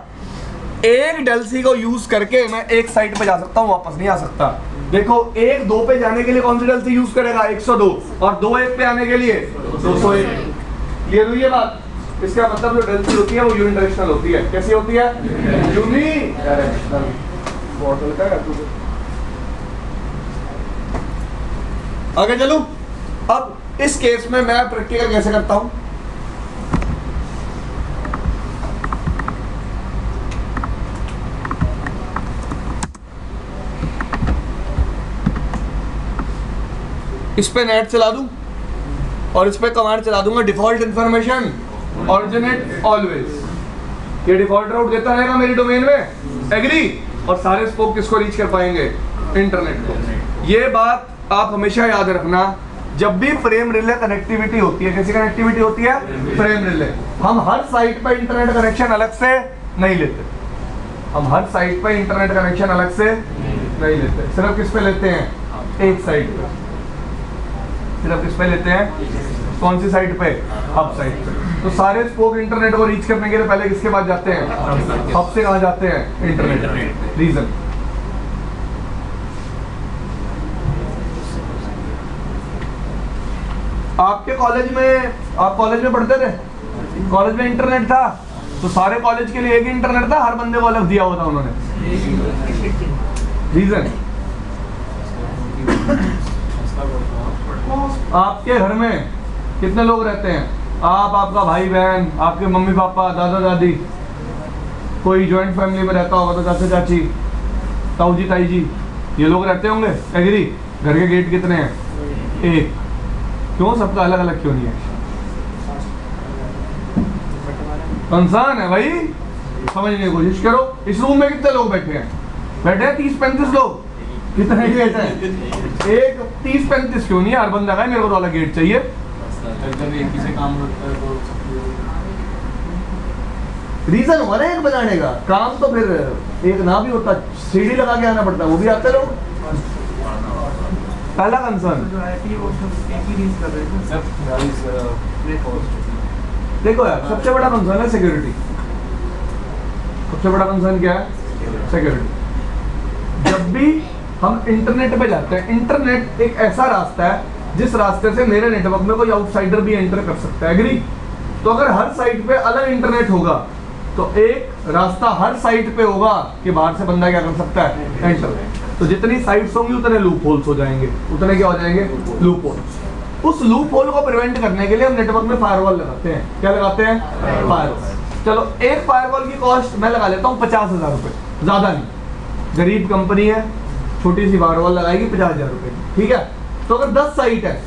एक डेल्सी को यूज करके मैं एक साइड पे जा सकता हूँ, वापस नहीं आ सकता। देखो 1 2 पे जाने के लिए कौन सी डेल्सी यूज करेगा? 102 और 2 1 पे आने के लिए 201। क्लियर हुई है बात? इसका मतलब जो डेल्सी होती है वो यूनिडायरेक्शनल होती है। कैसी होती है? यूनिडायरेक्शनल। बॉटल का आगे चलूं। अब इस केस में मैं प्रैक्टिकल कैसे करता हूं? इस पे नेट चला दूं और इस पे कमांड चला दूंगा डिफॉल्ट इंफॉर्मेशन ऑरिजिनेट ऑलवेज। ये डिफॉल्ट राउट देता रहेगा मेरी डोमेन में। एग्री? और सारे स्पोक किसको रीच कर पाएंगे? इंटरनेट को। ये बात आप हमेशा याद रखना, जब भी फ्रेम रिले कनेक्टिविटी होती है। कैसी कनेक्टिविटी होती है? Frame relay. हम हर साइट पर इंटरनेट कनेक्शन अलग से नहीं लेते। हम हर साइट पर इंटरनेट कनेक्शन अलग से नहीं लेते। सिर्फ किस पे लेते हैं? एक साइट पे। सिर्फ किस पे लेते हैं? कौन सी साइट पे? हब साइट पे। तो सारे स्पोक इंटरनेट को रीच करने के लिए पहले किसके पास जाते हैं? हब से कहाँ जाते हैं? इंटरनेट। रीजन आपके कॉलेज में, आप कॉलेज में पढ़ते थे, कॉलेज में इंटरनेट था तो सारे कॉलेज के लिए एक ही इंटरनेट था, हर बंदे को अलग दिया हुआ था उन्होंने। रीजन आपके घर में कितने लोग रहते हैं? आप, आपका भाई बहन, आपके मम्मी पापा, दादा दादी, कोई जॉइंट फैमिली में रहता होगा तो चाचा चाची, ताऊ जी ताई जी, ये लोग रहते होंगे। एग्री? घर के गेट कितने हैं? एक। क्यों? सबका अलग अलग क्यों नहीं है? कंसर्न है भाई, समझने की कोशिश करो। इस रूम में कितने लोग बैठे हैं? बैठे हैं 30-35 लोग। कितने गेट हैं? एक। 30-35 क्यों नहीं है? हर बंदा का मेरे को तो अलग गेट चाहिए। रीजन हुआ ना एक बनाने का। काम तो फिर एक ना भी होता, सीढ़ी लगा के आना पड़ता, वो भी आते लोग। पहला कंसर्न देखो यार, सबसे बड़ा कंसर्न है सिक्योरिटी। सबसे बड़ा कंसर्न क्या है? सिक्योरिटी। जब भी हम इंटरनेट पे जाते हैं, इंटरनेट एक ऐसा रास्ता है जिस रास्ते से मेरे नेटवर्क में कोई आउटसाइडर भी एंटर कर सकता है। एग्री? तो अगर हर साइट पे अलग इंटरनेट होगा तो एक रास्ता हर साइट पे होगा कि बाहर से बंदा क्या कर सकता है? एंटर। तो जितनी साइट्स होंगी उतने लूप होल्स हो जाएंगे। उतने क्या हो जाएंगे? Loop holes. उस लूप होल को प्रिवेंट करने के लिए हम नेटवर्क में फायरवॉल लगाते हैं। क्या लगाते हैं? फायरवॉल। चलो एक फायरवॉल की कॉस्ट मैं लगा लेता हूँ 50,000 रुपये, ज़्यादा नहीं। गरीब कंपनी है, छोटी सी फायरवॉल लगाएगी 50,000 रुपये, ठीक है? तो अगर 10 साइट है,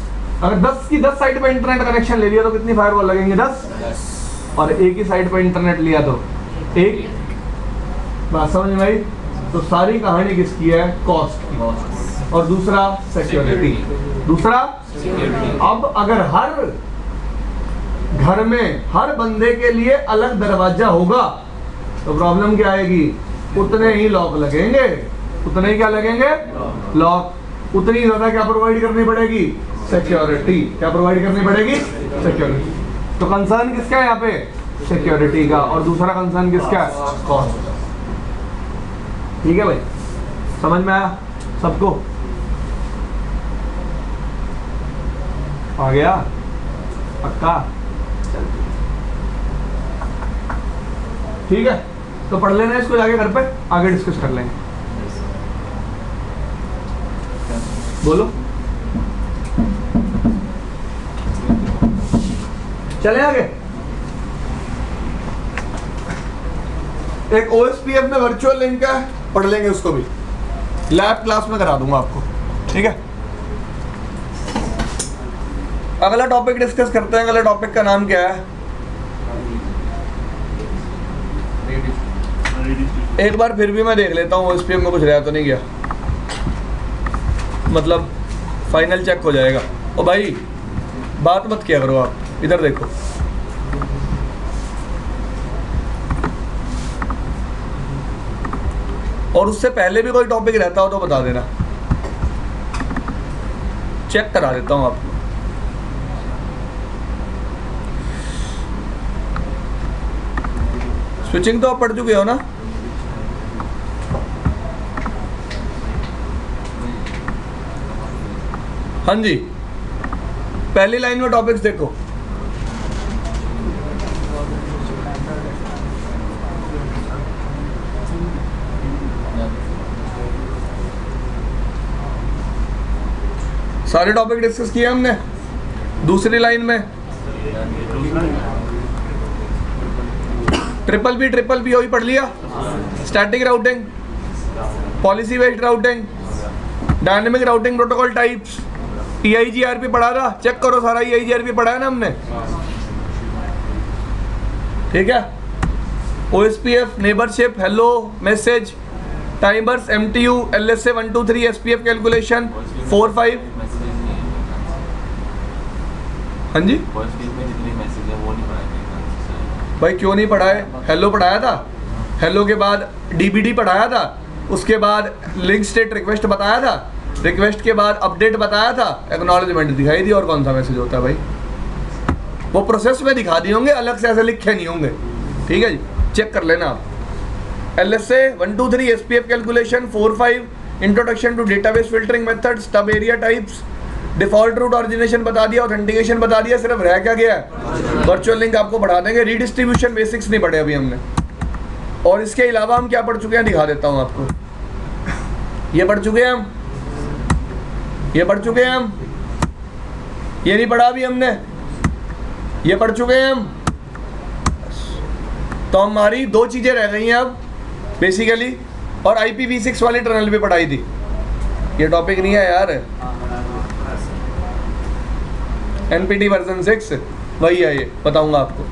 अगर 10 की 10 साइट पे इंटरनेट कनेक्शन ले लिया तो कितनी फायरवॉल लगेंगे? 10। और एक ही साइट पे इंटरनेट लिया तो एक। बात समझ में आई? तो सारी कहानी किसकी है? कॉस्ट की। और दूसरा सिक्योरिटी। दूसरा अब अगर हर घर में हर बंदे के लिए अलग दरवाजा होगा तो प्रॉब्लम क्या आएगी? उतने ही लॉक लगेंगे। उतने ही क्या लगेंगे? लॉक। उतनी ज्यादा क्या प्रोवाइड करनी पड़ेगी? सिक्योरिटी। क्या प्रोवाइड करनी पड़ेगी? सिक्योरिटी। तो कंसर्न किसका है यहाँ पे? सिक्योरिटी का, और दूसरा कंसर्न किसका है? कॉस्ट। ठीक है भाई, समझ में आया सबको? आ गया पक्का? ठीक है, तो पढ़ लेना इसको जाके घर पे, आगे डिस्कस कर लेंगे। बोलो, चले आगे। एक OSPF में वर्चुअल लिंक है, पढ़ लेंगे उसको भी, लैब क्लास में करा दूंगा आपको। ठीक है, अगला टॉपिक डिस्कस करते हैं। अगला टॉपिक का नाम क्या है? एक बार फिर भी मैं देख लेता हूँ OSPF में कुछ रहा तो नहीं गया, मतलब फाइनल चेक हो जाएगा। ओ भाई बात मत किया करो आप, इधर देखो। और उससे पहले भी कोई टॉपिक रहता हो तो बता देना, चेक करा देता हूँ आपको। स्विचिंग तो आप पढ़ चुके हो ना? हाँ जी, पहली लाइन में टॉपिक्स देखो। सारे टॉपिक डिस्कस किए हमने। दूसरी लाइन में ट्रिपल पी वही पढ़ लिया। Static routing, policy based routing, dynamic routing protocol types, EIGRP पढ़ा था, चेक करो सारा EIGRP पढ़ा है ना हमने। ठीक है, OSPF, neighbourship, hello message, timers, MTU, LSA 1 2 3, SPF calculation 4 5। हाँ जी भाई, क्यों नहीं पढ़ाए? हेलो पढ़ाया था, हेलो के बाद DBD पढ़ाया था, उसके बाद लिंक स्टेट रिक्वेस्ट बताया था, रिक्वेस्ट के बाद अपडेट बताया था, एक्नॉलेजमेंट दिखाई दी। और कौन सा मैसेज होता है भाई? वो प्रोसेस में दिखा दिए होंगे, अलग से ऐसे लिखे नहीं होंगे। ठीक है जी, चेक कर लेना आप। LSA 1 2 3, SPF calculation 4 5, introduction to database filtering methods, stub area types, default route origination बता दिया, ऑथेंटिकेशन बता दिया। सिर्फ रह क्या गया है? वर्चुअल लिंक आपको बढ़ा देंगे। रीडिस्ट्रीब्यूशन बेसिक्स नहीं पढ़े अभी हमने। और इसके अलावा हम क्या पढ़ चुके हैं दिखा देता हूँ आपको। ये पढ़ चुके हैं हम, ये पढ़ चुके हैं हम, ये नहीं पढ़ा अभी हमने, ये पढ़ चुके हैं हम। तो हमारी दो चीज़ें रह गई हैं अब बेसिकली, और IPv6 वाली टनल भी पढ़ाई थी। ये टॉपिक नहीं है यार, NPT वर्जन 6 वही है, ये बताऊंगा आपको।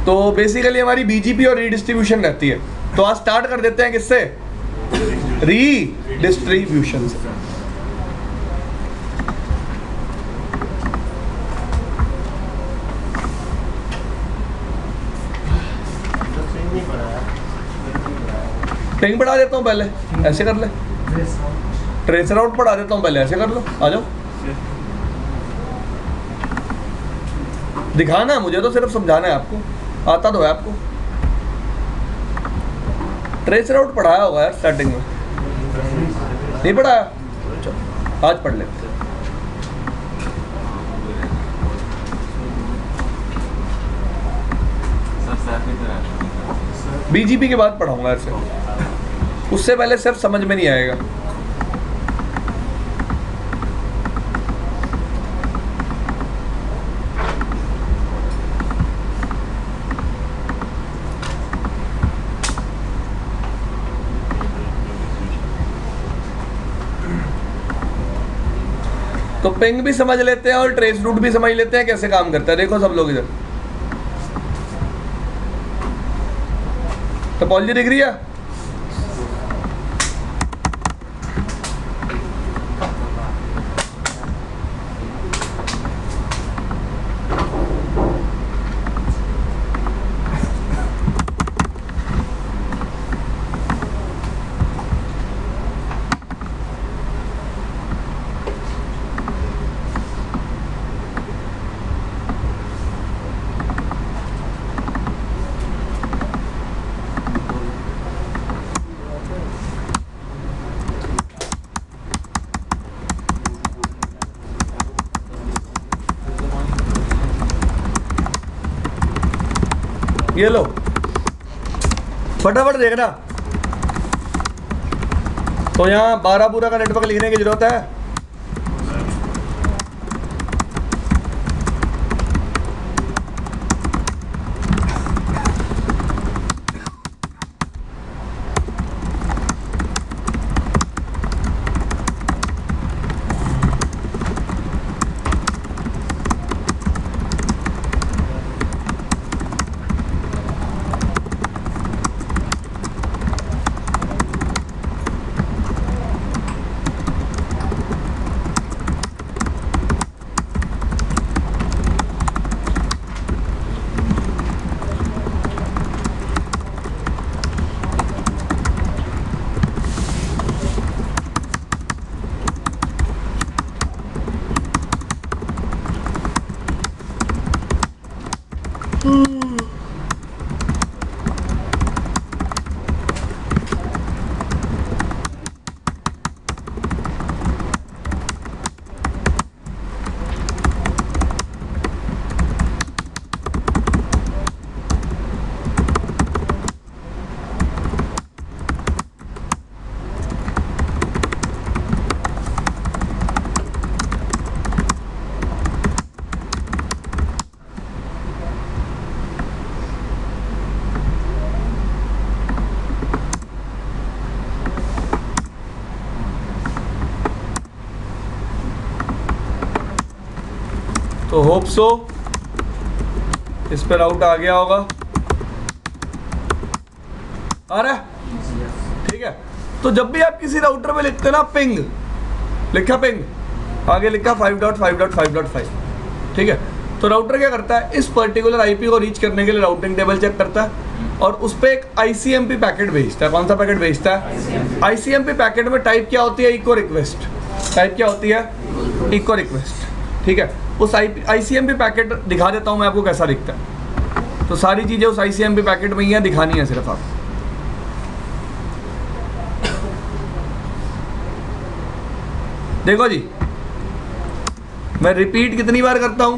तो बेसिकली हमारी BGP और रीडिस्ट्रीब्यूशन रहती है। तो आज स्टार्ट कर देते हैं किससे? रीडिस्ट्रीब्यूशन से। पिंग पढ़ा देता हूँ पहले, ऐसे कर ले। ट्रेसर आउट पढ़ा देता हूँ पहले, ऐसे कर लो। आ जाओ, दिखाना है मुझे, तो सिर्फ समझाना है आपको, आता तो है आपको। ट्रेसर आउट पढ़ाया होगा यार स्टार्टिंग में, नहीं पढ़ाया? चलो आज पढ़ लेते हैं। BGP के बाद पढ़ाऊंगा ऐसे, उससे पहले सिर्फ समझ में नहीं आएगा। तो पिंग भी समझ लेते हैं और ट्रेस रूट भी समझ लेते हैं कैसे काम करता है। देखो सब लोग इधर, टोपोलॉजी दिख रही है? ये लो फटाफट देखना। तो यहाँ 12 पूरा का नेटवर्क लिखने की जरूरत है। तो होप सो इस पर आउट आ गया होगा। आ रहा है? ठीक है। तो जब भी आप किसी राउटर में लिखते हैं ना पिंग, लिखा पिंग, आगे लिखा 5.5.5.5, ठीक है। तो राउटर क्या करता है, इस पर्टिकुलर आईपी को रीच करने के लिए राउटिंग टेबल चेक करता है और उस पर एक आईसीएमपी पैकेट भेजता है। कौन सा पैकेट भेजता है? आईसीएमपी पैकेट में टाइप क्या होती है? Echo request. टाइप क्या होती है? इको रिक्वेस्ट, ठीक है। उस आईसीएमपी पैकेट दिखा देता हूं मैं आपको कैसा दिखता है। तो सारी चीजें उस आईसीएमपी पैकेट में ही है, दिखानी है सिर्फ आपको। देखो जी, मैं रिपीट कितनी बार करता हूं?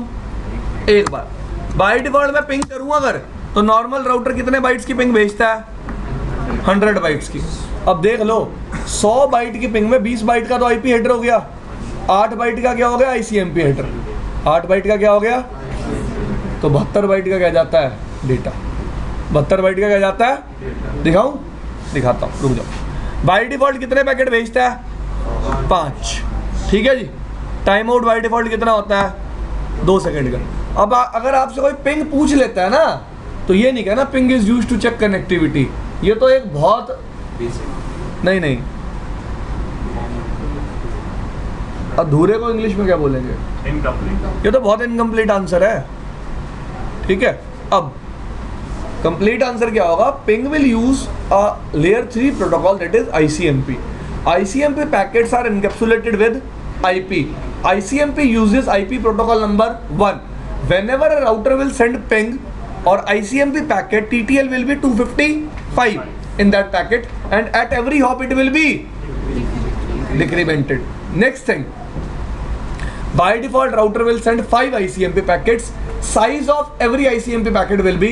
एक बार। बाय डिफॉल्ट मैं पिंग करूंगा अगर, तो नॉर्मल राउटर कितने बाइट्स की पिंग भेजता है? 100 बाइट्स की। अब देख लो, 100 बाइट की पिंग में 20 बाइट का तो आईपी हेडर हो गया, 8 बाइट का क्या हो गया? ICMP header. 8 बाइट का क्या हो गया? तो 72 बाइट का क्या जाता है? डेटा। 72 बाइट का क्या जाता है? दिखाऊं? दिखाता हूं, रुक जाओ। बाय डिफॉल्ट कितने पैकेट भेजता है? 5, ठीक है जी। टाइम आउट बाय डिफॉल्ट कितना होता है? 2 सेकंड का। अब अगर आपसे कोई पिंग पूछ लेता है ना, तो ये नहीं कहना ping is used to check connectivity. ये तो एक बहुत नहीं, अधूरे को इंग्लिश में क्या बोलेंगे? इनकम्प्लीट। ये तो बहुत इनकम्प्लीट आंसर है, ठीक है। अब कंप्लीट आंसर क्या होगा? Ping will use a layer 3 protocol that is ICMP. ICMP packets are encapsulated with IP. ICMP uses IP protocol number 1. Whenever a router will send ping or ICMP packet, TTL will be 255 in that packet, and at every hop it will be decremented. Next thing, by default router will send 5 ICMP packets. Size of every ICMP packet will be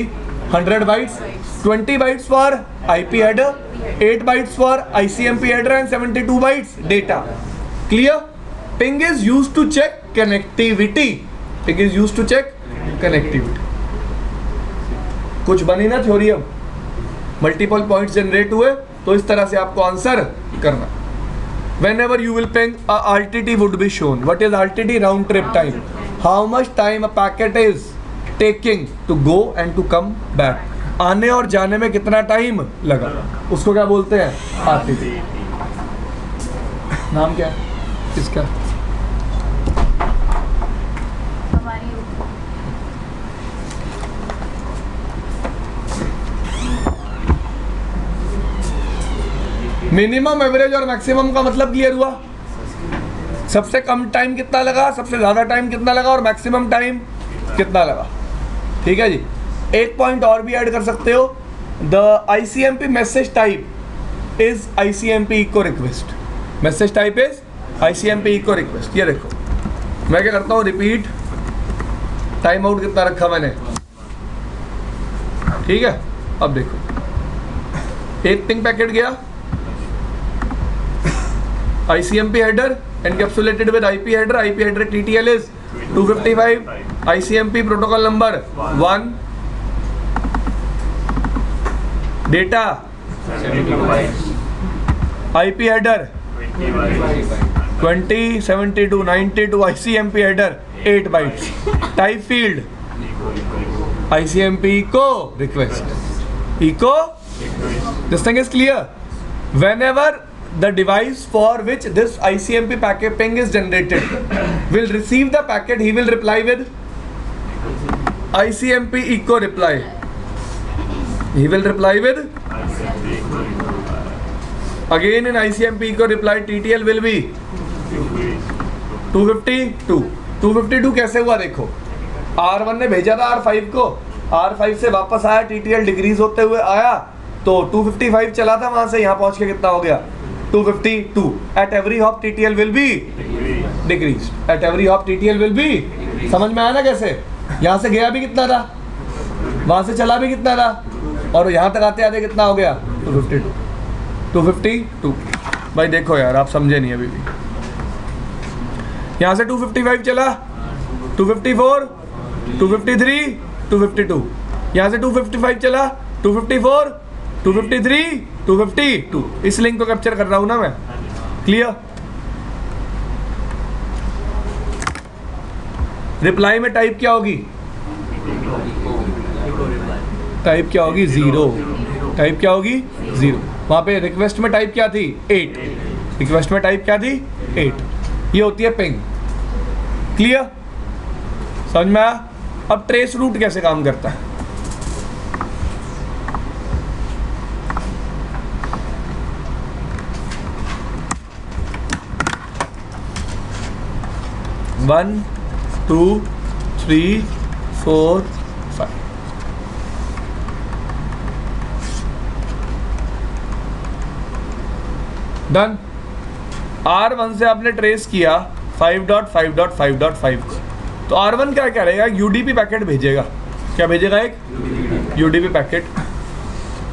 100 bytes, 20 bytes for IP header, 8 bytes for ICMP header and 72 bytes data. Clear? Ping is used to check connectivity. Ping is used to check connectivity. कुछ बनी ना theory? अब multiple points generate हुए, तो इस तरह से आपको आंसर करना। Whenever you will ping, a RTT would be shown. What is RTT? Round trip time. How much time a packet is taking to go and to come back. आने और जाने में कितना टाइम लगा, उसको क्या बोलते हैं? RTT। नाम क्या है इसका? मिनिमम, एवरेज और मैक्सिमम का मतलब क्लियर हुआ? सबसे कम टाइम कितना लगा, सबसे ज्यादा टाइम कितना लगा और मैक्सिमम टाइम कितना लगा, ठीक है जी। एक पॉइंट और भी ऐड कर सकते हो, the ICMP message type is ICMP echo request. Message type is ICMP echo request. ये देखो मैं क्या करता हूँ, रिपीट, टाइम आउट कितना रखा मैंने? ठीक है, अब देखो एक पिंग पैकेट गया, ICMP header encapsulated with IP header, IP header TTL is 255, ICMP protocol number 1, data IP header 20, 72, 92, ICMP header 8 bytes. Type field ICMP echo request. Echo. This thing is clear. Whenever the device for which this ICMP packet ping is generated will receive the packet, he will reply with ICMP echo reply. He will reply with again in ICMP echo reply. TTL will be 252 कैसे हुआ देखो, R1 ने भेजा था R5 को, R5 से वापस आया, TTL डिक्रीज होते हुए आया तो 255 चला था, वहां से यहाँ पहुंच के कितना हो गया 252. At every hop TTL will be decrease, at every hop TTL will be. समझ में आया ना कैसे, यहाँ से गया भी कितना था, वहां से चला भी कितना था, और यहाँ तक आते आते कितना हो गया 252. भाई देखो यार आप समझे नहीं अभी भी, यहाँ से 255 चला, 254, 253, 252, यहाँ से 255 चला, 254, 253, 252. इस लिंक को कैप्चर कर रहा हूं ना मैं. क्लियर. रिप्लाई में टाइप क्या होगी, टाइप क्या होगी 0, टाइप क्या होगी 0. वहां पे रिक्वेस्ट में टाइप क्या थी 8, रिक्वेस्ट में टाइप क्या थी 8. ये होती है पिंग. क्लियर, समझ में आया. अब ट्रेस रूट कैसे काम करता है, वन 2 3 4 5. डन. R1 से आपने ट्रेस किया 5.5.5.5 को, तो R1 क्या करेगा, UDP पैकेट भेजेगा. क्या भेजेगा, एक UDP पैकेट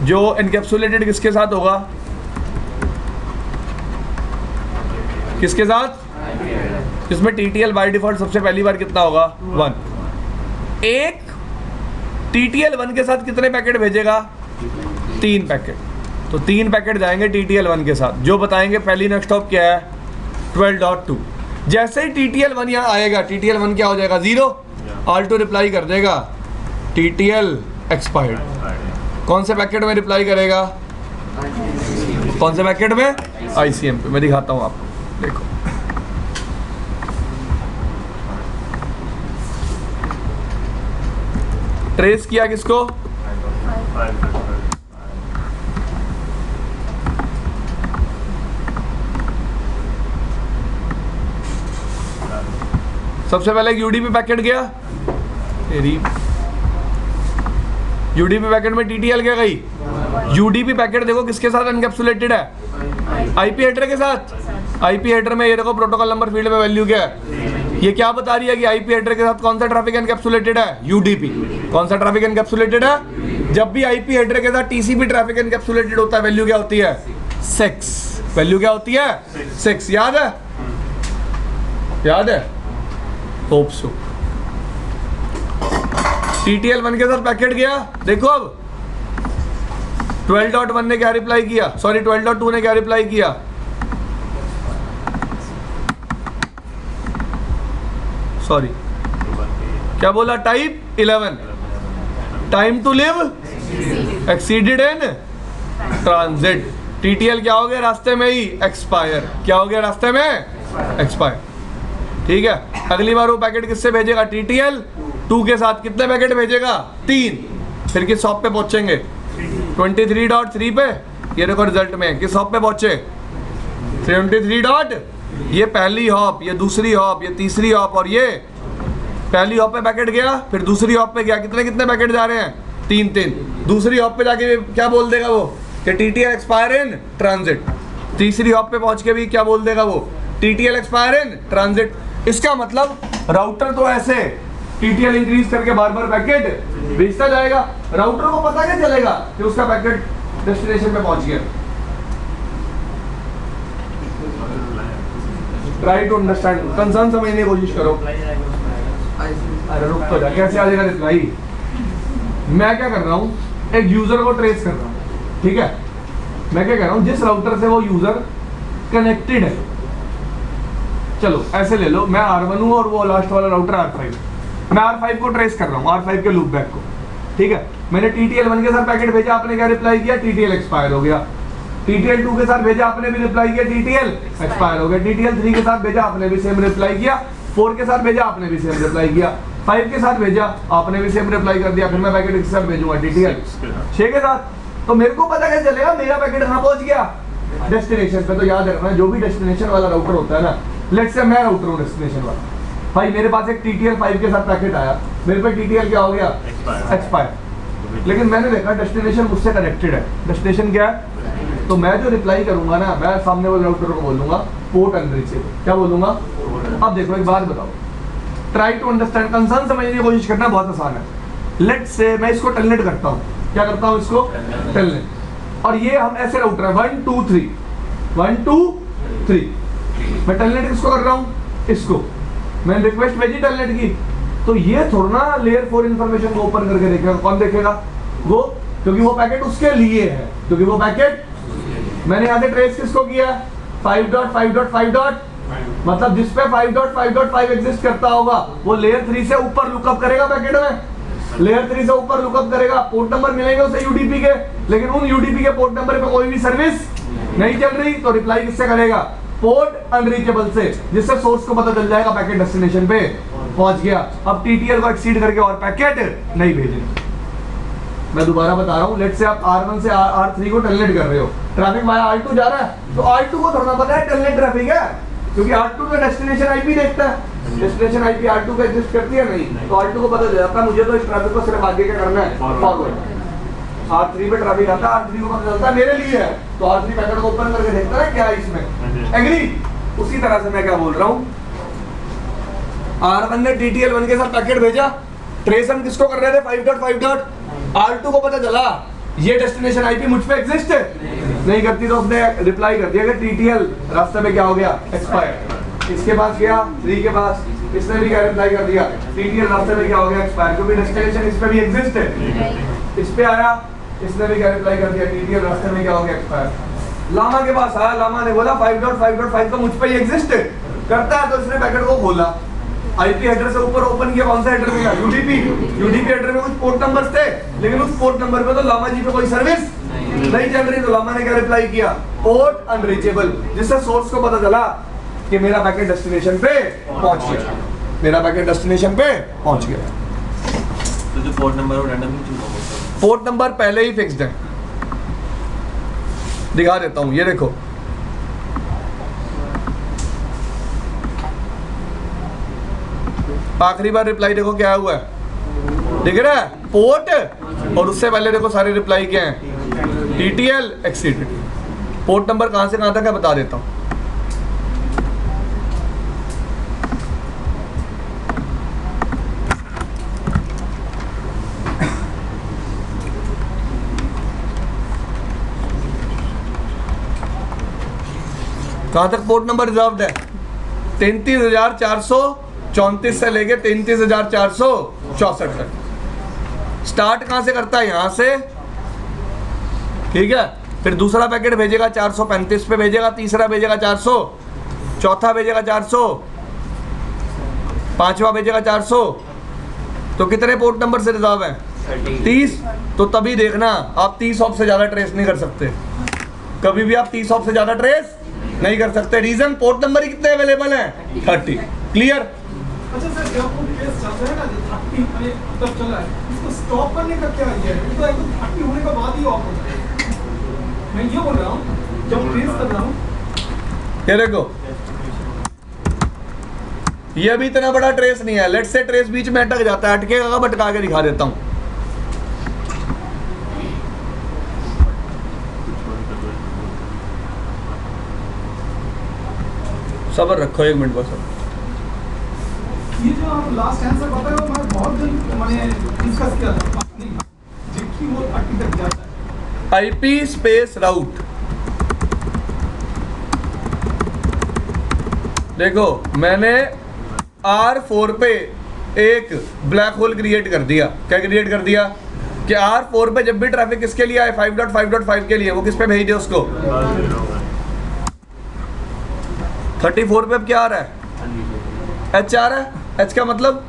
जो एनकैप्सुलेटेड किसके साथ होगा, किसके साथ, जिसमें TTL बाय डिफॉल्ट सबसे पहली बार कितना होगा 1. एक TTL 1 के साथ कितने पैकेट भेजेगा, 3 पैकेट. तो 3 पैकेट जाएंगे TTL 1 के साथ, जो बताएंगे पहली नेक्स्ट स्टॉप क्या है 12.2. जैसे ही TTL 1 यहाँ आएगा, TTL 1 क्या हो जाएगा 0, R2 रिप्लाई कर देगा TTL एक्सपायर्ड. कौन से पैकेट में रिप्लाई करेगा, कौन से पैकेट में, ICMP. मैं दिखाता हूँ आपको, देखो ट्रेस किया किसको, सबसे पहले एक UDP पैकेट गया, UDP पैकेट में TTL क्या गई, UDP पैकेट देखो किसके साथ एनकैप्सुलेटेड है, IP हेडर के साथ. IP हेडर में ये देखो प्रोटोकॉल नंबर फील्ड में वैल्यू क्या है, ये क्या बता रही है कि IP हेडर के साथ कौन सा ट्रैफिक एनकैप्सुलेटेड है, UDP. कौन सा ट्रैफिक एनकैप्सुलेटेड है, जब भी IP हेडर के साथ TCP ट्रैफिक एनकैप्सुलेटेड होता है वैल्यू क्या होती है 6. वैल्यू क्या होती है 6. याद है, याद है, होप सो. TTL 1 के साथ पैकेट गया, देखो अब 12.1 ने क्या रिप्लाई किया, सॉरी 12.2 ने क्या रिप्लाई किया, सॉरी क्या बोला, type 11, time to live exceeded in transit. TTL क्या हो गया रास्ते में ही एक्सपायर, क्या हो गया रास्ते में एक्सपायर. ठीक है, अगली बार वो पैकेट किससे भेजेगा, TTL 2 के साथ कितने पैकेट भेजेगा 3. फिर किस हॉप पे पहुंचेंगे 23.3 पे, ये देखो रिजल्ट में किस हॉप पे पहुंचे 23. ये पहली हॉप, ये दूसरी हॉप, ये तीसरी हॉप, और ये पहली हॉप पे पैकेट गया, फिर दूसरी हॉप पे गया, कितने कितने पैकेट जा रहे हैं 3. दूसरी हॉप पे जाके क्या बोल देगा वो कि TTL एक्सपायर इन ट्रांजिट. तीसरी हॉप पे पहुंच के भी क्या बोल देगा वो TTL एक्सपायर इन ट्रांजिट. इसका मतलब राउटर तो ऐसे टीटीएल इंक्रीज करके बार बार पैकेट भेजता जाएगा। राउटर को पता क्या चलेगा कि उसका पैकेट डेस्टिनेशन पे पहुंच गया। ट्राई टू अंडरस्टैंड, कंसर्न समझने की कोशिश करो। अरे रुक तो जा, कैसे आ जाएगा रिप्लाई? मैं क्या कर रहा हूँ, एक यूजर को ट्रेस कर रहा हूँ, ठीक है। मैं क्या कह रहा हूँ, जिस राउटर से वो यूजर कनेक्टेड है, चलो ऐसे ले लो, मैं R1 हूँ और वो लास्ट वाला राउटर R5, मैं R5 को ट्रेस कर रहा हूँ, R5 के लूप बैक को, ठीक है। मैंने TTL1 के साथ पैकेट भेजा, आपने क्या रिप्लाई किया? TTL एक्सपायर हो गया। TTL2 के साथ भेजा, आपने भी रिप्लाई किया, TTL एक्सपायर हो गया। TTL3 के साथ भेजा, आपने भी सेम रिप्लाई किया। 4 के साथ भेजा, आपने भी सेम रिप्लाई किया। 5 के साथ भेजा, आपने भी सेम रिप्लाई कर दिया। फिर मैं पैकेट किसके साथ भेजूंगा? TTL 6 के साथ। तो मेरे को पता कैसे चलेगा मेरा पैकेट कहाँ पहुंच गया? डेस्टिनेशन पे। तो याद रखना, जो भी डेस्टिनेशन वाला राउटर होता है ना, लेट्स से मैं राउटर हूँ डेस्टिनेशन वाला, भाई मेरे पास एक TTL5 के साथ पैकेट आया, मेरे पे TTL क्या हो गया? एक्सपायर। लेकिन मैंने देखा डेस्टिनेशन मुझसे कनेक्टेड है। डेस्टिनेशन क्या है? तो मैं जो रिप्लाई करूंगा ना, मैं सामने वाले राउटर को बोलूंगा पोर्ट अनरीचेबल। क्या बोलूंगा? अब देखो एक बात बताओ, ट्राई टू अंडरस्टैंड, कंसर्न समझने की कोशिश करना बहुत आसान है। लेट्स से मैं इसको टेलनेट करता हूँ। क्या करता हूँ? इसको टेलनेट। और ये हम ऐसे राउटर है 1 2 3 1 2 3। मैं टेलनेट किसको कर रहा हूँ? इसको। मैंने रिक्वेस्ट भेजी टेलनेट की, तो ये थोड़ा ना लेयर 4 इंफॉर्मेशन को ओपन करके देखेगा। कौन देखेगा? वो, क्योंकि वो पैकेट उसके लिए है, क्योंकि वो पैकेट मैंने यहाँ से ट्रेस किसको किया? 5.5.5. मतलब जिस पे 5.5.5 एग्जिस्ट करता होगा वो लेयर 3 से ऊपर लुकअप करेगा पैकेट में। लेयर 3 से ऊपर लुकअप करेगा, पोर्ट नंबर मिलेंगे उसे यूडीपी के, लेकिन उन यूडीपी के पोर्ट नंबर पे कोई भी सर्विस नहीं चल रही। तो रिप्लाई किससे करेगा? पोर्ट अनरीचेबल से, जिससे सोर्स को पता चल जाएगा पैकेट डेस्टिनेशन पे पहुंच गया। अब टीटीएल को एक्सीड करके और पैकेट नहीं भेजेगा। मैं दोबारा बता रहा हूँ, लेट से आप R1 से R3 को टेलनेट कर रहे हो, ट्रैफिक वाया R2 जा रहा है, तो R2 को थोड़ा पता है टेलनेट ट्रैफिक है, क्योंकि R2 का डेस्टिनेशन आईपी देखता है। डेस्टिनेशन आईपी R2 पे एग्जिस्ट करती है नहीं, तो R2 को पता चल जाता है मुझे तो इस ट्रैफिक को सिर्फ आगे क्या करना है? फॉरवर्ड। R3 पे ट्रैफिक आता है, R3 को पता चलता है मेरे लिए है, तो R3 पैकेट को ओपन करके देखता है क्या है इसमें। एग्री? उसी तरह से मैं क्या बोल रहा हूँ, R1 ने TTL1 के साथ पैकेट भेजा, ट्रेस हम किसको कर रहे थे? 5.5. R2 को पता चला ये डेस्टिनेशन आईपी मुझ पे एग्जिस्ट नहीं करती, तो उसने रिप्लाई कर दिया कि TTL रास्ते में क्या हो गया? एक्सपायर। इसके पास गया 3 के पास, इसने भी क्या रिप्लाई कर दिया? TTL रास्ते में क्या हो गया? एक्सपायर, क्योंकि डेस्टिनेशन इस पे भी एग्जिस्ट है। इस पे आया, इसने भी क्या रिप्लाई कर दिया? TTL रास्ते में क्या हो गया? एक्सपायर। लामा के पास आया, लामा ने बोला 5.5.5 तो मुझ पे ही एग्जिस्ट करता है, तो इसने पैकेट को खोला, आईपी हेडर से ऊपर ओपन किया। कौन सा हेडर मिला? यूडीपी। यूडीपी हेडर में कुछ पोर्ट नंबर्स थे, लेकिन उस पोर्ट नंबर पे तो लामा जी पे कोई सर्विस नहीं चल रही, तो लामा ने क्या रिप्लाई किया? पोर्ट अनरीचेबल, जिससे सोर्स को पता चला कि मेरा पैकेट डेस्टिनेशन पे पहुंच गया, मेरा पैकेट डेस्टिनेशन पे पहुंच गया। तो जो पोर्ट नंबर वो रैंडमली चूज होगा? पोर्ट नंबर पहले ही फिक्स्ड है, दिखा देता हूं, ये देखो। आखिरी बार रिप्लाई देखो क्या हुआ है, दिख रहा है? पोर्ट, और उससे पहले देखो सारे रिप्लाई क्या हैं? TTL exceeded. पोर्ट नंबर कहां से कहां तक है बता देता हूं। कहां तक पोर्ट नंबर रिजर्व्ड है? 33,434 से लेके 33,464 तक। स्टार्ट कहां से करता है? यहां से, ठीक है। फिर दूसरा पैकेट भेजेगा 435 पे भेजेगा, तीसरा भेजेगा 400, चौथा भेजेगा 400, पांचवा भेजेगा 400। तो कितने पोर्ट नंबर से रिजर्व है? 30। तो तभी देखना आप 30 ऑफ से ज्यादा ट्रेस नहीं कर सकते, कभी भी आप 30 ऑफ से ज्यादा ट्रेस नहीं कर सकते। रीजन, पोर्ट नंबर ही कितने अवेलेबल हैं? 30। क्लियर? अच्छा सर, जब वो केस चल रहा है ना, जो 30 तब चल रहा है, इसको स्टॉप करने का क्या है? ये तो एकदम 30 होने के बाद ही ऑफ होता है। मैं ये बोल रहा हूँ, जब ट्रेस कर रहा हूँ, ये देखो, ये भी इतना बड़ा ट्रेस नहीं है। लेट्स से ट्रेस बीच में अटक जाता है, अटकेगा कब? अटका के दिखा देता हूँ। सब्र रखो, 1 मिनट बस। ये जो आप लास्ट आंसर बताए हो मैं बहुत जल्द मैंने डिस्कस किया था नहीं जिसकी वो 30 तक जाता है। आईपी स्पेस राउट, देखो मैंने R4 पे एक ब्लैक होल क्रिएट कर दिया। क्या क्रिएट कर दिया कि R4 पे जब भी ट्रैफिक किसके लिए आए 5.5.5 के लिए, वो किस पे भेज दे उसको 34 पे। अब क्या आ रहा है H आ रहा है। H का मतलब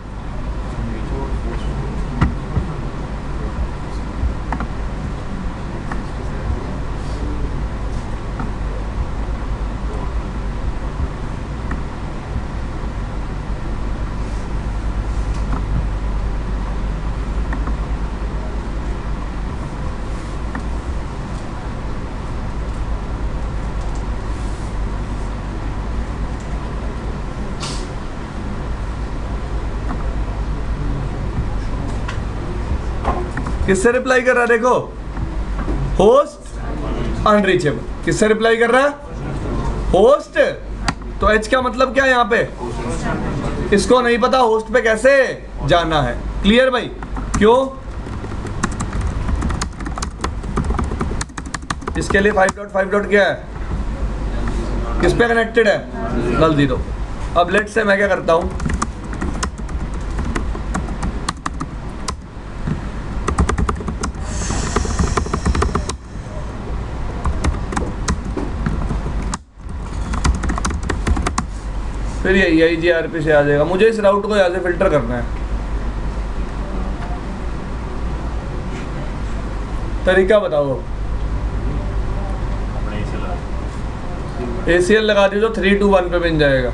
किससे रिप्लाई कर रहा है, देखो होस्ट अनरीचेबल। किससे रिप्लाई कर रहा है होस्ट। तो H का मतलब क्या है यहाँ पे, इसको नहीं पता होस्ट पे कैसे जाना है। क्लियर भाई, क्यों इसके लिए 5.5 क्या है, किस पे कनेक्टेड है, नल 0। अब लेट से मैं क्या करता हूं, फिर ये IGRP से आ जाएगा। मुझे इस राउट को यहाँ से फिल्टर करना है। तरीका बताओ। ACL लगा दी तो 3 to 1 पे बन जाएगा।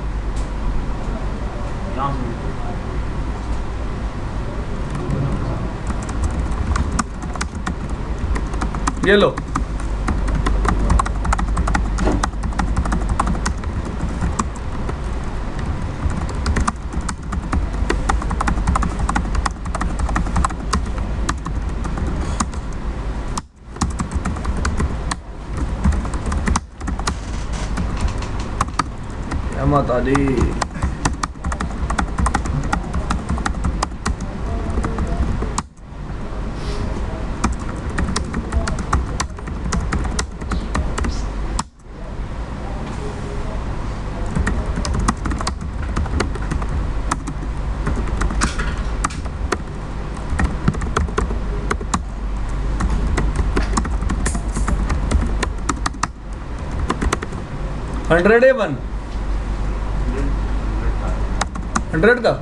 ये लो, माता दी। $100 A1 100 का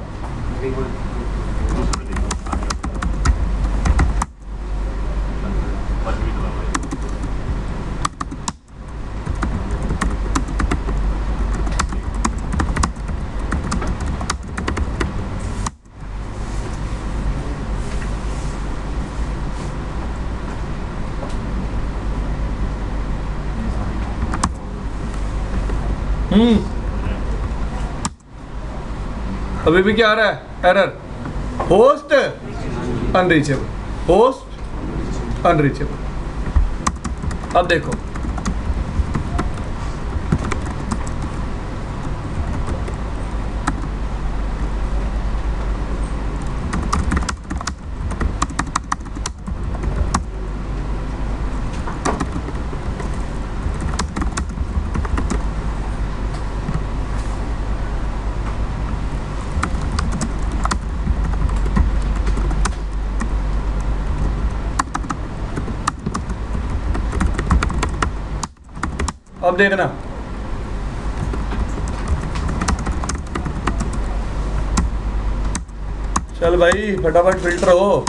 अभी भी क्या आ रहा है error, host unreachable, host unreachable. अब देखो अब देखना, चल भाई फटाफट फिल्टर हो।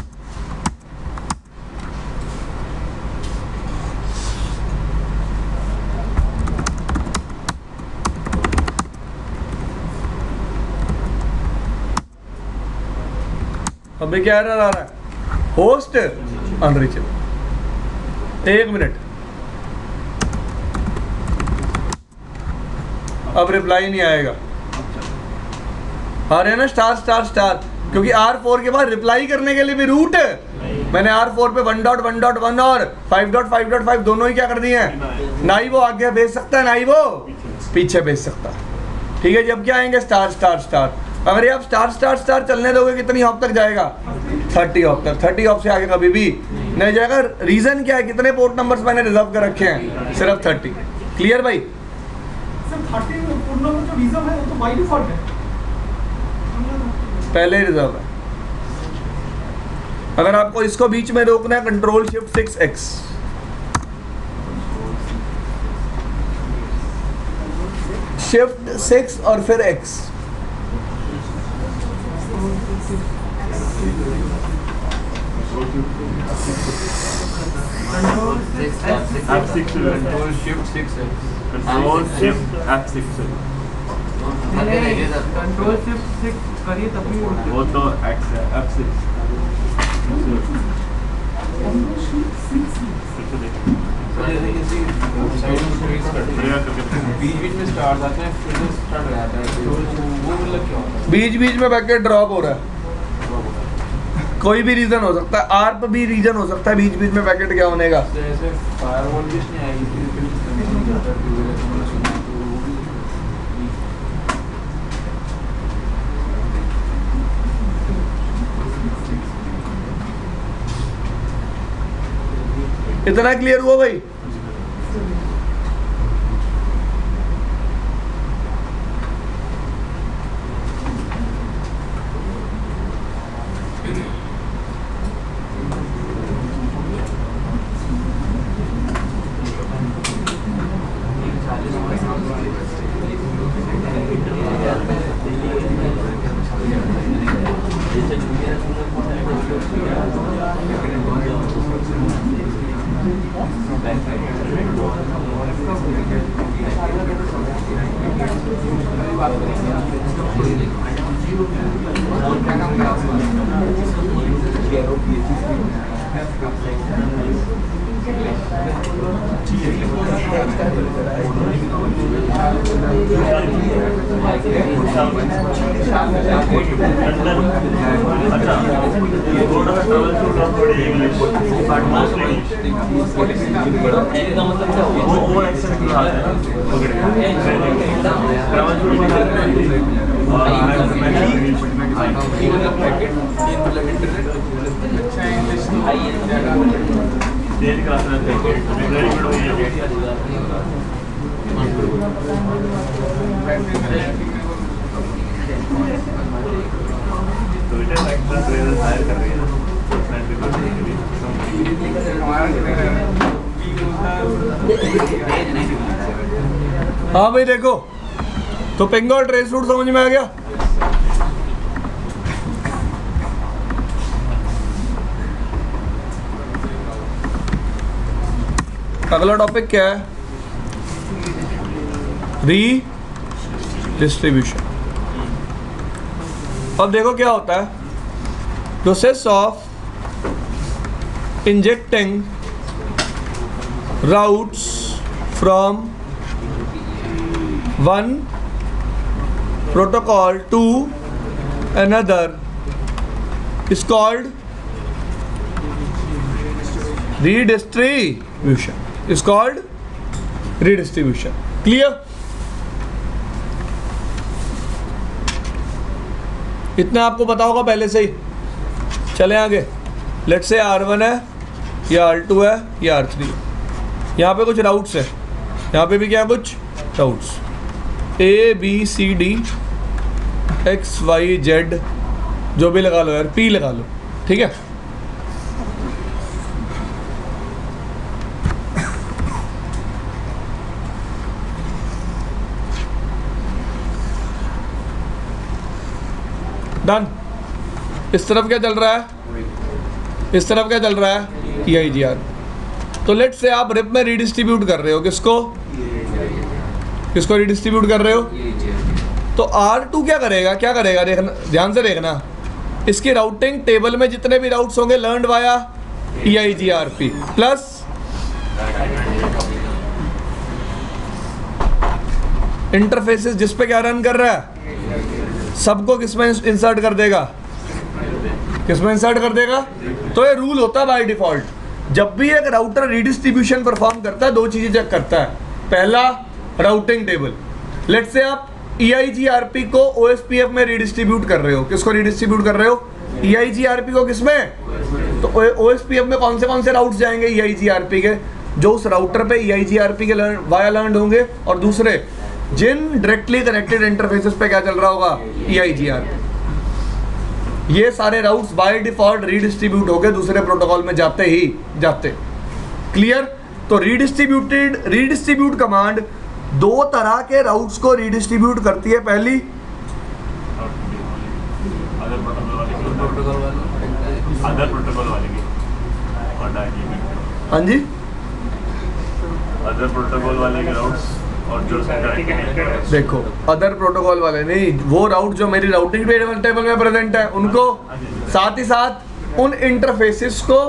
अभी क्या एरर आ रहा है, होस्ट अनरीचेबल। 1 मिनट, अब रिप्लाई नहीं आएगा। आ रहे हैं ना स्टार स्टार स्टार, क्योंकि R4 के बाद रिप्लाई करने के लिए भी रूट मैंने R4 पे 1.1.1 और 5.5.5 दोनों ही क्या कर दिए हैं, ना ही वो आगे भेज सकता है ना ही वो पीछे भेज सकता है। ठीक है, जब क्या आएंगे स्टार स्टार स्टार, अगर ये आप स्टार स्टार स्टार चलने दोगे कितनी हॉप तक जाएगा? 30 हॉप तक। 30 हॉप से आगे कभी भी नहीं जाएगा। रीजन क्या है? कितने पोर्ट नंबर्स मैंने रिजर्व कर रखे हैं? सिर्फ 30। क्लियर भाई? सिर्फ 30 पोर्ट नंबर जो रिजर्व है वो तो बाय डिफॉल्ट है, पहले ही रिजर्व है। अगर आपको इसको बीच में रोकना है, कंट्रोल शिफ्ट 6x, शिफ्ट 6 और फिर x। F6 control shift 6 है। control shift F6 है। कंट्रोल शिफ्ट 6 करिए तभी वो तो X है F6। बीच में स्टार्ट आते हैं फिर स्टार्ट हो जाता है, वो मतलब क्या होता है? बीच बीच में पैकेट ड्रॉप हो रहा है, कोई भी रीजन हो सकता है, आर्प भी रीजन हो सकता है बीच बीच में पैकेट क्या होने का। जैसे फायरवॉल भी नहीं आएगी फिर कंटिन्यू जाता है, मैंने सुना तो वो भी इतना क्लियर हुआ भाई? हाँ भाई देखो, तो पिंग और ट्रेस रूट समझ में आ गया? अगला टॉपिक क्या है? री डिस्ट्रीब्यूशन। अब देखो क्या होता है, process of injecting routes from one protocol to another is called redistribution. Is called redistribution. Clear? इतना आपको पता होगा पहले से ही। चले आगे। लेट्स से R1 है या R2 है या R3 है। यहाँ पे कुछ राउट्स है, यहाँ पे भी क्या कुछ routes A B C D X Y Z जो भी लगा लो यार, P लगा लो, ठीक है। डन। इस तरफ क्या चल रहा है? इस तरफ क्या चल रहा है? EIGR। तो लेट्स से आप रिप में रिडिस्ट्रीब्यूट कर रहे हो, किसको किसको रिडिस्ट्रीब्यूट कर रहे हो? तो R2 क्या करेगा? क्या करेगा देखना, ध्यान से देखना। इसकी राउटिंग टेबल में जितने भी राउट्स होंगे learned via EIGRP plus interfaces जिस पे क्या रन कर रहा है सबको किसमें इंसर्ट कर देगा? किसमें इंसर्ट कर देगा? तो ये रूल होता है बाय डिफॉल्ट, जब भी एक राउटर रिडिस्ट्रीब्यूशन परफॉर्म करता है दो चीजें चेक करता है। पहला राउटिंग टेबल, लेट्स से आप EIGRP को OSPF में रिडिस्ट्रीब्यूट कर रहे हो। किसको रिडिस्ट्रीब्यूट कर रहे हो? EIGRP को किसमें? तो OSPF में कौन से राउट्स जाएंगे EIGRP के? जो उस राउटर पे EIGRP के वाया लर्न होंगे, और दूसरे जिन डायरेक्टली कनेक्टेड इंटरफेसेस पे क्या चल रहा होगा? EIGRP। ये सारे राउट्स बाय डिफॉल्ट रिडिस्ट्रीब्यूट हो गए दूसरे प्रोटोकॉल में जाते ही जाते। क्लियर? तो रिडिस्ट्रीब्यूट कमांड दो तरह के राउट्स को रिडिस्ट्रीब्यूट करती है। पहली अदर प्रोटोकॉल वाले की, हाँ जी, अदर प्रोटोकॉल वाले के राउट्स और जो देखो अदर प्रोटोकॉल वाले नहीं, वो राउट जो मेरी राउटिंग टेबल में प्रेजेंट है उनको, साथ ही साथ उन इंटरफेसेस को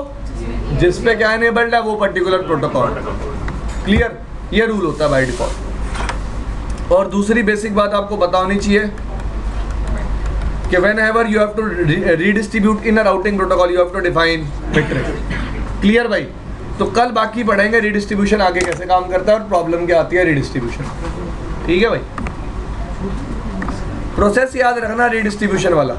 जिस पे क्या इनेबल्ड है वो पर्टिकुलर प्रोटोकॉल। क्लियर? ये रूल होता है बाय डिफॉल्ट। और दूसरी बेसिक बात आपको पता होनी चाहिए कि whenever you have to redistribute in a routing protocol you have to define metric। Clear भाई? तो कल बाकी पढ़ेंगे रिडिस्ट्रीब्यूशन आगे कैसे काम करता है और प्रॉब्लम क्या आती है रिडिस्ट्रीब्यूशन। ठीक है भाई? प्रोसेस याद रखना रिडिस्ट्रीब्यूशन वाला।